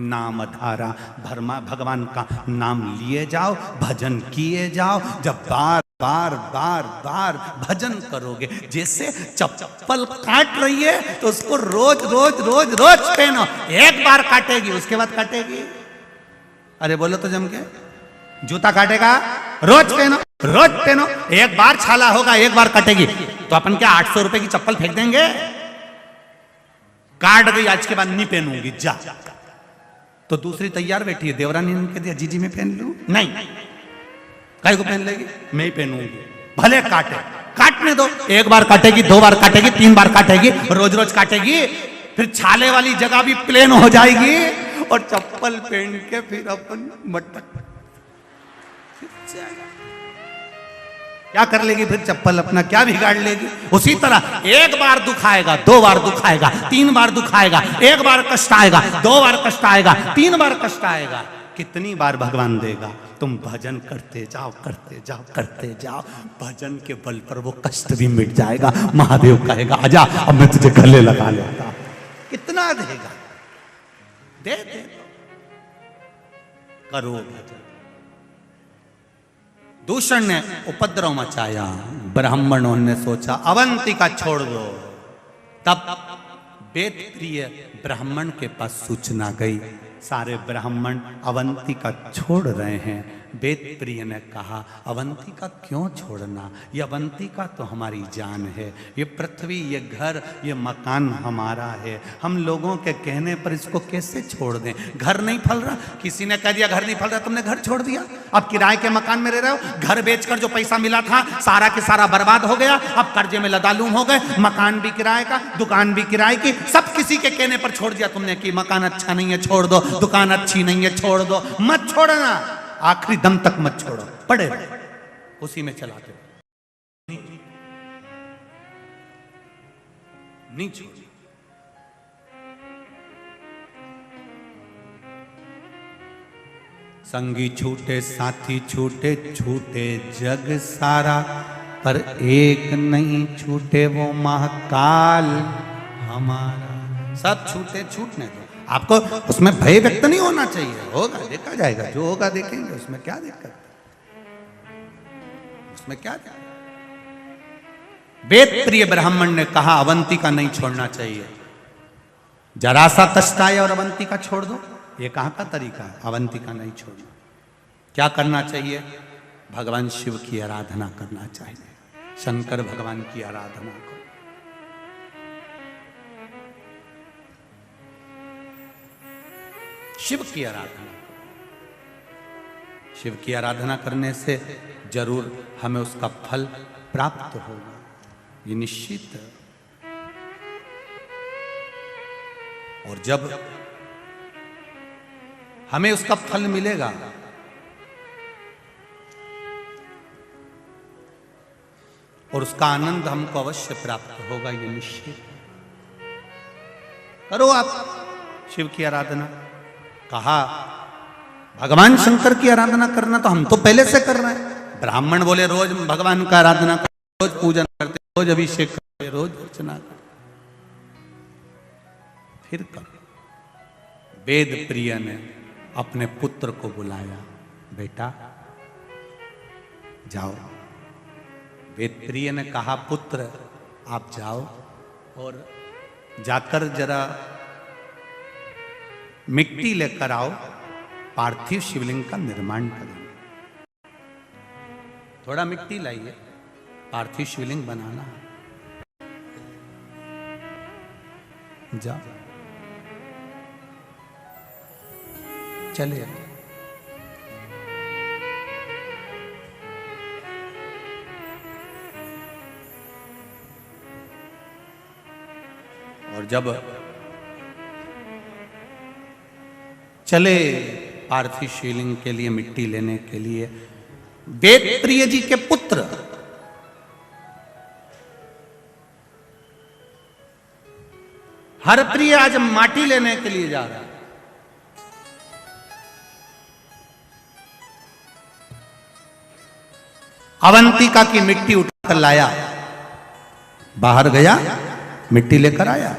नाम धारा। भगवान का नाम लिए जाओ, भजन किए जाओ। जब बार बार बार बार भजन करोगे, जैसे चप्पल काट रही है तो उसको रोज रोज रोज रोज पहनो। एक बार काटेगी, उसके बाद काटेगी। अरे बोलो तो जम के, जूता काटेगा, रोज पहनो, रोज पहनो। एक बार छाला होगा, एक बार काटेगी। तो अपन क्या 800 रुपए की चप्पल फेंक देंगे? काट गई, आज के बाद नहीं पहनूंगी, जा। तो दूसरी तैयार बैठी है, देवरानी ने कह दिया जीजी मैं पहन लूं। नहीं, काय को पहन लेगी? मैं ही पहनूंगी, भले काटे, काटने दो। एक बार काटेगी, 2 बार काटेगी, 3 बार काटेगी, रोज रोज काटेगी। फिर छाले वाली जगह भी प्लेन हो जाएगी और चप्पल पहन के फिर अपन मटक क्या कर लेगी? फिर चप्पल अपना क्या बिगाड़ लेगी? उसी तरह एक बार दुख आएगा, 2 बार दुख आएगा, 3 बार दुख आएगा, 1 बार कष्ट आएगा, 2 बार कष्ट आएगा, 3 बार कष्ट आएगा। कितनी बार भगवान देगा? तुम भजन करते जाओ, करते जाओ, करते जाओ। भजन के बल पर वो कष्ट भी मिट जाएगा। महादेव कहेगा आजा, अब मैं तुझे गले लगा लेता। कितना देगा? दे दे, करो भजन। दूषण ने उपद्रव मचाया, ब्राह्मणों ने सोचा अवंतिका छोड़ दो। तब वेद प्रिय ब्राह्मण के पास सूचना गई, सारे ब्राह्मण अवंतिका छोड़ रहे हैं। वेद प्रिय ने कहा अवंतिका क्यों छोड़ना? ये अवंतिका तो हमारी जान है, ये पृथ्वी, ये घर, ये मकान हमारा है। हम लोगों के कहने पर इसको कैसे छोड़ दें? घर नहीं फल रहा, किसी ने कह दिया घर नहीं फल रहा, तुमने घर छोड़ दिया। अब किराए के मकान में रह रहे हो, घर बेचकर जो पैसा मिला था सारा के सारा बर्बाद हो गया। अब कर्जे में लदालूम हो गए, मकान भी किराए का, दुकान भी किराए की, सब किसी के कहने पर छोड़ दिया तुमने कि मकान अच्छा नहीं है छोड़ दो, दुकान अच्छी नहीं है छोड़ दो। मत छोड़ना, आखिरी दम तक मत छोड़ो, पड़े उसी में चलाते नहीं छोड़। संगी छूटे, साथी छूटे, छूटे जग सारा, पर एक नहीं छूटे वो महाकाल हमारा। सब छूटे, छूटने दो। आपको उसमें भय व्यक्त नहीं होना चाहिए, होगा देखा जाएगा, जो होगा देखेंगे, उसमें क्या दिक्कत, उसमें क्या दिक्कत। वेद प्रिय ब्राह्मण ने कहा अवंतिका नहीं छोड़ना चाहिए। जरा सा कष्ट आए और अवंतिका छोड़ दो, ये कहां का तरीका है? अवंतिका नहीं छोड़ना। क्या करना चाहिए? भगवान शिव की आराधना करना चाहिए, शंकर भगवान की आराधना करो। शिव की आराधना, शिव की आराधना करने से जरूर हमें उसका फल प्राप्त होगा, ये निश्चित है। और जब हमें उसका फल मिलेगा और उसका आनंद हमको अवश्य प्राप्त होगा, ये निश्चित। करो आप शिव की आराधना। कहा भगवान शंकर की आराधना करना तो हम तो पहले से कर रहे हैं। ब्राह्मण बोले रोज भगवान का आराधना करते, रोज पूजन करते, रोज अभिषेक करे, रोज अर्चना करे, फिर करो। वेद प्रिय ने अपने पुत्र को बुलाया, बेटा जाओ। वेद प्रिय ने कहा, पुत्र आप जाओ और जाकर जरा मिट्टी लेकर आओ, पार्थिव शिवलिंग का निर्माण करेंगे। थोड़ा मिट्टी लाइए, पार्थिव शिवलिंग बनाना है। जाओ, चले। और जब चले पार्थिव शिवलिंग के लिए मिट्टी लेने के लिए, वेद प्रिय जी के पुत्र हरप्रिय आज माटी लेने के लिए जा रहा है। अवंतिका की मिट्टी उठाकर लाया, बाहर गया, मिट्टी लेकर आया।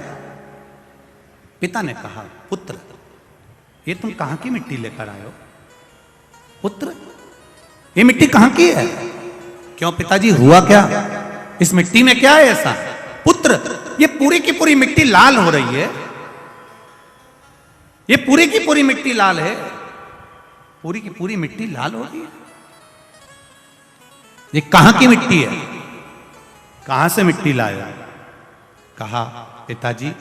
पिता ने कहा, पुत्र ये तुम कहां की मिट्टी लेकर आए हो? पुत्र ये मिट्टी कहां की है? क्यों पिताजी, हुआ क्या? इस मिट्टी में क्या है ऐसा? पुत्र ये पूरी की पूरी मिट्टी लाल हो रही है, ये पूरी की पूरी मिट्टी लाल है, पूरी की पूरी मिट्टी लाल हो रही है। ये कहां की मिट्टी है? कहां से मिट्टी लाया? कहा, पिताजी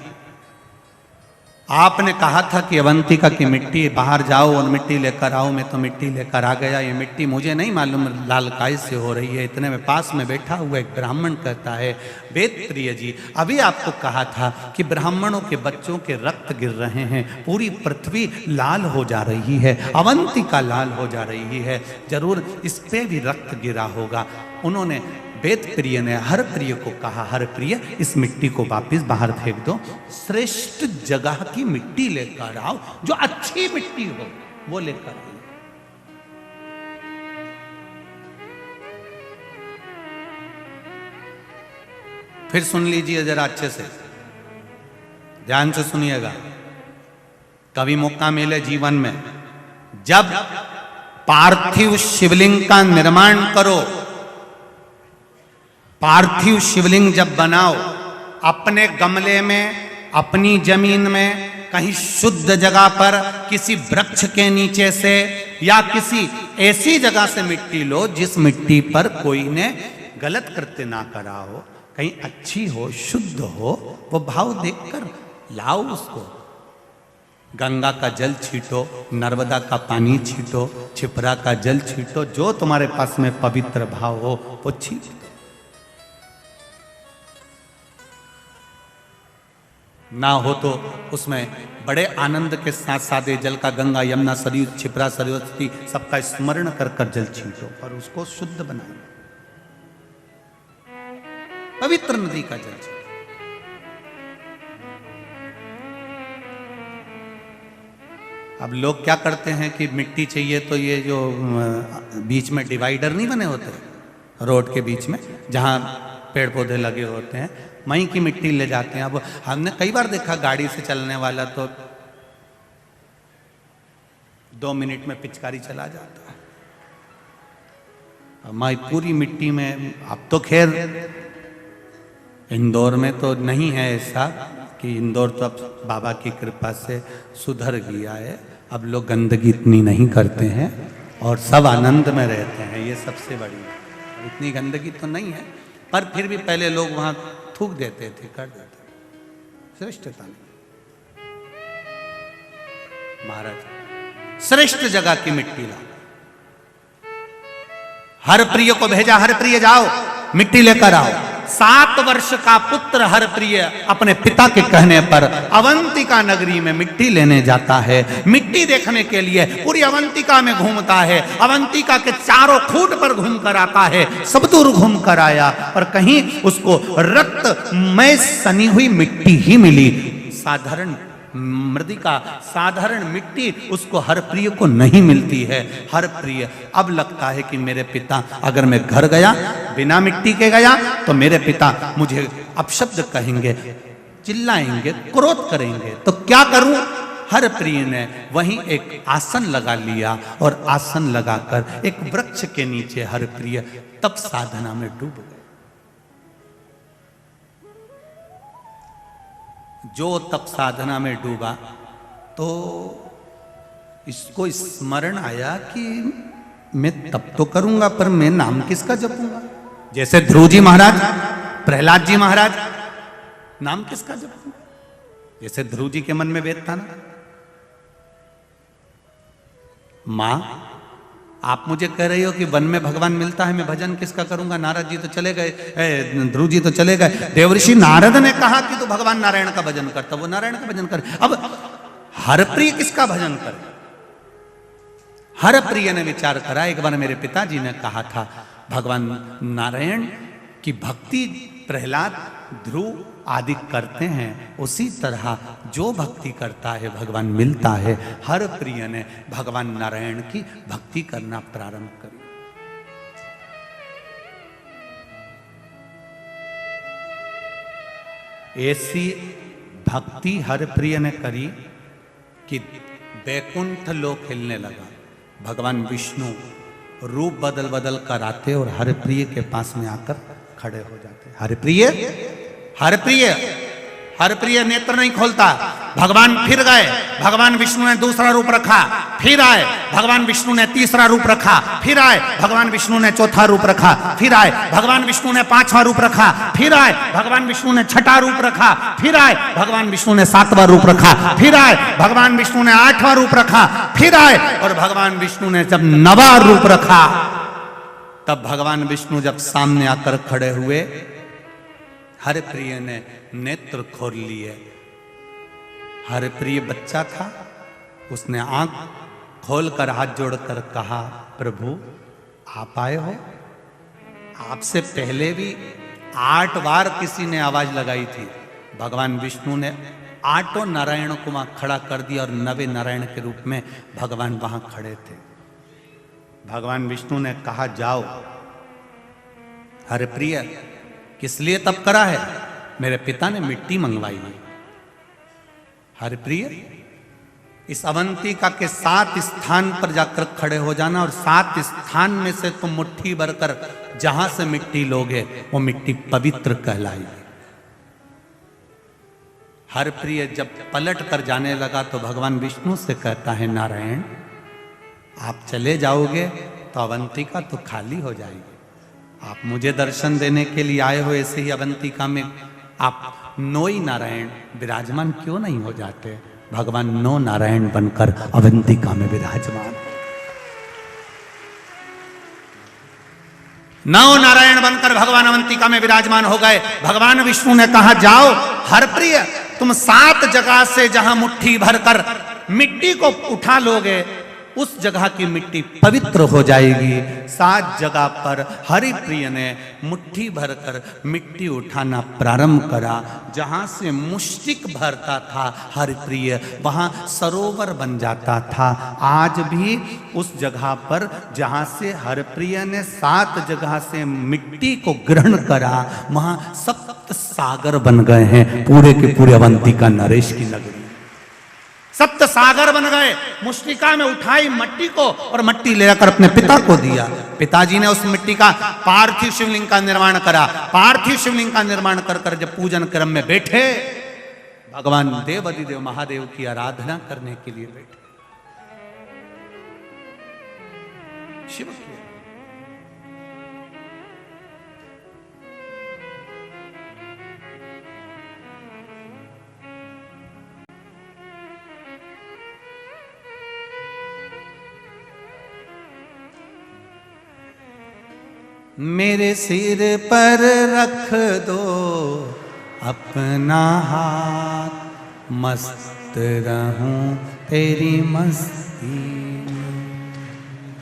आपने कहा था कि अवंतिका की मिट्टी, बाहर जाओ और मिट्टी लेकर आओ। मैं तो मिट्टी लेकर आ गया। ये मिट्टी मुझे नहीं मालूम लाल काय से हो रही है। इतने में पास में बैठा हुआ एक ब्राह्मण कहता है, वेद प्रिय जी अभी आपको कहा था कि ब्राह्मणों के बच्चों के रक्त गिर रहे हैं, पूरी पृथ्वी लाल हो जा रही है, अवंतिका लाल हो जा रही है, जरूर इस पे भी रक्त गिरा होगा। उन्होंने वेद प्रिय ने हर प्रिय को कहा, हर प्रिय इस मिट्टी को वापस बाहर फेंक दो, श्रेष्ठ जगह की मिट्टी लेकर आओ, जो अच्छी मिट्टी हो वो लेकर आओ। फिर सुन लीजिए जरा अच्छे से, ध्यान से सुनिएगा। कभी मौका मिले जीवन में, जब पार्थिव शिवलिंग का निर्माण करो, पार्थिव शिवलिंग जब बनाओ, अपने गमले में, अपनी जमीन में, कहीं शुद्ध जगह पर, किसी वृक्ष के नीचे से या किसी ऐसी जगह से मिट्टी लो जिस मिट्टी पर कोई ने गलत कृत्य ना करा हो, कहीं अच्छी हो, शुद्ध हो, वो भाव देखकर लाओ उसको। गंगा का जल छीटो, नर्मदा का पानी छीटो, छिपरा का जल छीटो, जो तुम्हारे पास में पवित्र भाव हो वो छीटो। ना हो तो उसमें बड़े आनंद के साथ सादे जल का गंगा, यमुना, सरयू, छिपरा, सरस्वती सबका स्मरण कर कर जल छीटो और उसको शुद्ध बनाओ, पवित्र नदी का जल छीटो। अब लोग क्या करते हैं कि मिट्टी चाहिए तो ये जो बीच में डिवाइडर नहीं बने होते रोड के बीच में, जहां पेड़ पौधे लगे होते हैं, वहीं की मिट्टी ले जाते हैं। अब हमने कई बार देखा गाड़ी से चलने वाला तो 2 मिनट में पिचकारी चला जाता है। हमारी पूरी मिट्टी में, अब तो खैर इंदौर में तो नहीं है ऐसा कि इंदौर तो अब बाबा की कृपा से सुधर गया है, अब लोग गंदगी इतनी नहीं करते हैं और सब आनंद में रहते हैं, ये सबसे बड़ी। इतनी गंदगी तो नहीं है, पर फिर भी पहले लोग वहां थूक देते थे, कर देते थे। श्रेष्ठता नहीं। महाराज श्रेष्ठ जगह की मिट्टी ला, हर प्रिय को भेजा, हर प्रिय जाओ मिट्टी लेकर आओ। 7 वर्ष का पुत्र हर प्रिय अपने पिता के कहने पर अवंतिका नगरी में मिट्टी लेने जाता है। मिट्टी देखने के लिए पूरी अवंतिका में घूमता है, अवंतिका के चारों खूंट पर घूम कर आता है, सब दूर घूम कर आया, पर कहीं उसको रक्त में सनी हुई मिट्टी ही मिली। साधारण मृदिका, साधारण मिट्टी उसको हर प्रिय को नहीं मिलती है। हर प्रिय अब लगता है कि मेरे पिता, अगर मैं घर गया बिना मिट्टी के गया तो मेरे पिता मुझे अपशब्द कहेंगे, चिल्लाएंगे, क्रोध करेंगे, तो क्या करूं? हर प्रिय ने वहीं एक आसन लगा लिया और आसन लगाकर एक वृक्ष के नीचे हर प्रिय तप साधना में डूब गए। जो तप साधना में डूबा तो इसको स्मरण आया कि मैं तप तो करूंगा पर मैं नाम किसका जपूंगा? जैसे ध्रुव जी महाराज, प्रहलाद जी महाराज, नाम किसका जपूंगा? जैसे ध्रुव जी के मन में वेद था ना, मां आप मुझे कह रही हो कि वन में भगवान मिलता है, मैं भजन किसका करूंगा? नारद जी तो चले गए, ध्रुव जी तो चले गए, देवर्षि नारद ने कहा कि तू भगवान नारायण का भजन करता, वो नारायण का भजन करे। अब हरप्रिय किसका भजन करे? हरप्रिय ने विचार करा। एक बार मेरे पिताजी ने कहा था भगवान नारायण की भक्ति प्रहलाद, ध्रुव आदि करते हैं, उसी तरह जो भक्ति करता है भगवान मिलता है। हर प्रिय ने भगवान नारायण की भक्ति करना प्रारंभ करी। ऐसी भक्ति हर प्रिय ने करी कि बैकुंठ लोक हिलने लगा। भगवान विष्णु रूप बदल बदल कर आते और हर प्रिय के पास में आकर खड़े हो जाते। हर प्रिय नेत्र नहीं खोलता। भगवान फिर गए, भगवान विष्णु ने दूसरा रूप रखा, फिर आए, भगवान विष्णु ने तीसरा रूप रखा, फिर आए, भगवान विष्णु ने चौथा रूप रखा, फिर आए, भगवान विष्णु ने पांचवा रूप रखा, फिर आए, भगवान विष्णु ने छठा रूप रखा, फिर आए, भगवान विष्णु ने सातवां रूप रखा, फिर आए, भगवान विष्णु ने आठवां रूप रखा, फिर आए, और भगवान विष्णु ने जब नवा रूप रखा तब भगवान विष्णु जब सामने आकर खड़े हुए, हर प्रिय ने नेत्र खोल लिए। हर प्रिय बच्चा था, उसने आंख खोलकर हाथ जोड़कर कहा, प्रभु आप आए हो? आपसे पहले भी 8 बार किसी ने आवाज लगाई थी। भगवान विष्णु ने 8 नारायण को वहां खड़ा कर दिया और 9वें नारायण के रूप में भगवान वहां खड़े थे। भगवान विष्णु ने कहा, जाओ। हर प्रिय किस लिए तप करा है? मेरे पिता ने मिट्टी मंगवाई है। हर प्रिय इस अवंतिका के 7 स्थान पर जाकर खड़े हो जाना और 7 स्थान में से तुम मुट्ठी भरकर जहां से मिट्टी लोगे वो मिट्टी पवित्र कहलाएगी। हर प्रिय जब पलट कर जाने लगा तो भगवान विष्णु से कहता है, नारायण आप चले जाओगे तो अवंतिका तो खाली हो जाएगी। आप मुझे दर्शन देने के लिए आए हो, ऐसे ही अवंतिका में आप 9 नारायण विराजमान क्यों नहीं हो जाते? भगवान 9 नारायण बनकर अवंतिका में विराजमान। 9 नारायण बनकर भगवान अवंतिका में विराजमान हो गए। भगवान विष्णु ने कहा, जाओ हर प्रिय, तुम 7 जगह से जहां मुट्ठी भरकर मिट्टी को उठा लोगे उस जगह की मिट्टी पवित्र हो जाएगी। 7 जगह पर हरि प्रिय ने मुट्ठी भरकर मिट्टी उठाना प्रारंभ करा। जहां से मुष्टिक भरता था हरि प्रिय, वहां सरोवर बन जाता था। आज भी उस जगह पर जहां से हरि प्रिय ने 7 जगह से मिट्टी को ग्रहण करा, वहां 7 सागर बन गए हैं। पूरे के पूरे अवंतिका नरेश की नगरी 7 सागर बन गए। मुष्टिका में उठाई मट्टी को और मट्टी लेकर अपने पिता को दिया। पिताजी ने उस मिट्टी का पार्थिव शिवलिंग का निर्माण करा। पार्थिव शिवलिंग का निर्माण कर कर जब पूजन क्रम में बैठे, भगवान देवाधिदेव महादेव की आराधना करने के लिए बैठे। शिव की मेरे सिर पर रख दो अपना हाथ, मस्त रहूं तेरी मस्ती।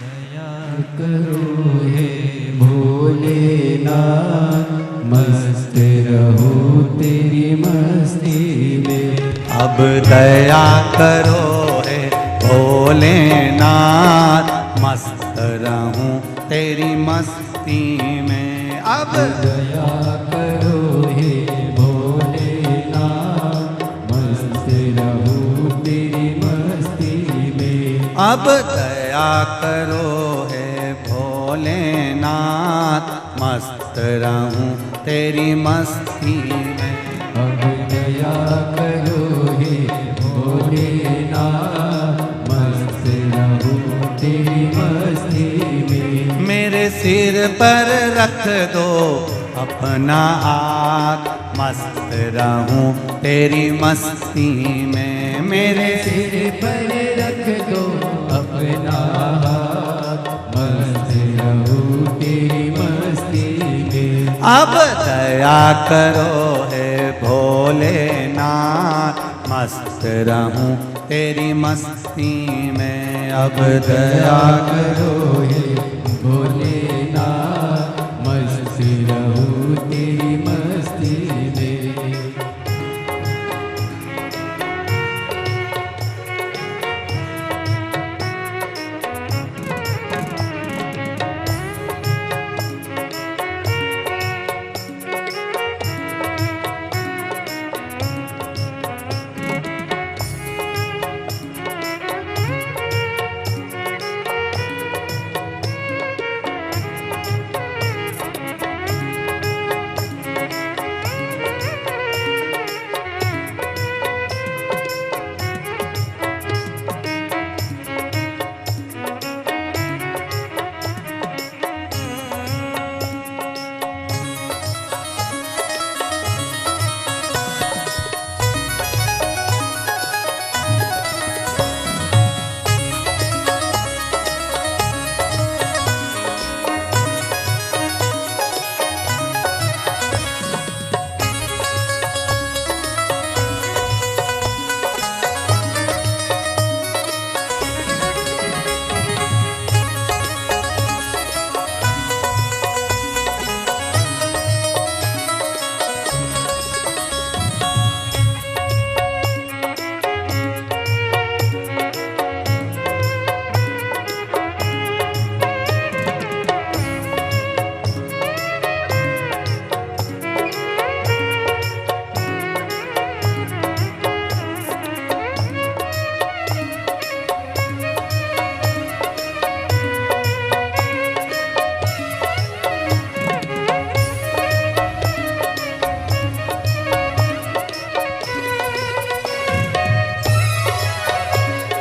दया करो हे भोलेनाथ, मस्त रहो तेरी मस्ती में। अब दया करो हे भोलेनाथ, मस्त रहूं तेरी मस्ती में। अब दया करो हे भोलेनाथ, मस्त रहूं तेरी मस्ती में। अब दया करो हे भोलेनाथ, मस्त रहूं तेरी मस्ती में। अब दया करो हे भोलेनाथ, मस्त रहूं तेरी मस्ती में। मेरे सिर पर रख दो अपना हाथ, मस्त रहूं तेरी मस्ती में। मेरे सिर पर रख दो अपना हाथ, मस्त रहूं तेरी मस्ती में। अब दया करो हे भोलेनाथ, मस्त रहूं तेरी मस्ती में। अब दया करो हे भोलेनाथ, मस्त रहूं तेरी मस्ती में।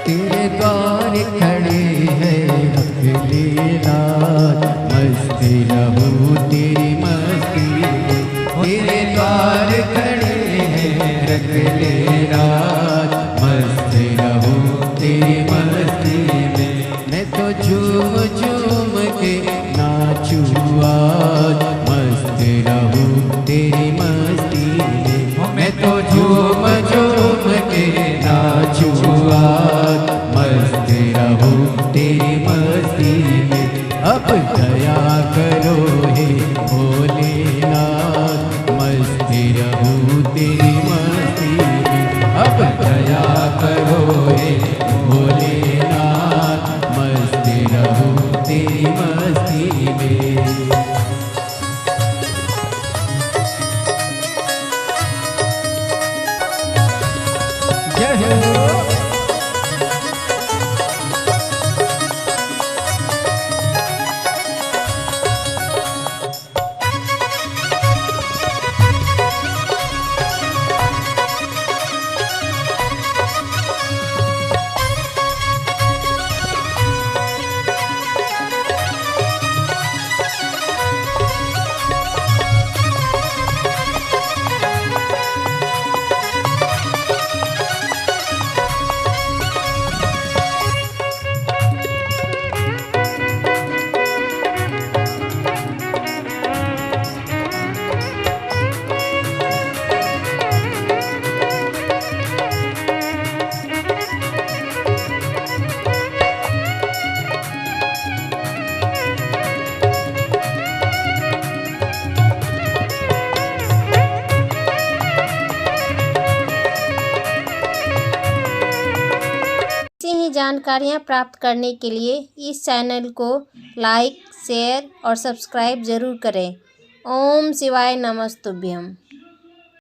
तेरे द्वार खड़े हैं रख लेना, मस्त रहूं तेरी मस्ती में। तेरे द्वार खड़े हैं रख लेना, मस्त रहूं तेरी मस्ती में। मैं तो झूम झूम के नाचूं आज, मस्त रहूं तेरी मस्ती में। मैं तो झूम झूम के नाचूं आज, मस्त रहूं तेरी मस्ती में। अब दया करो हे भोलेनाथ, मस्त रहूं तेरी मस्ती में। अब दया करो हे भोलेनाथ, मस्त रहूं तेरी मस्ती में। जय हो। ऐसी ही जानकारियाँ प्राप्त करने के लिए इस चैनल को लाइक, शेयर और सब्सक्राइब ज़रूर करें। ओम शिवाय नमस्तुभ्यम।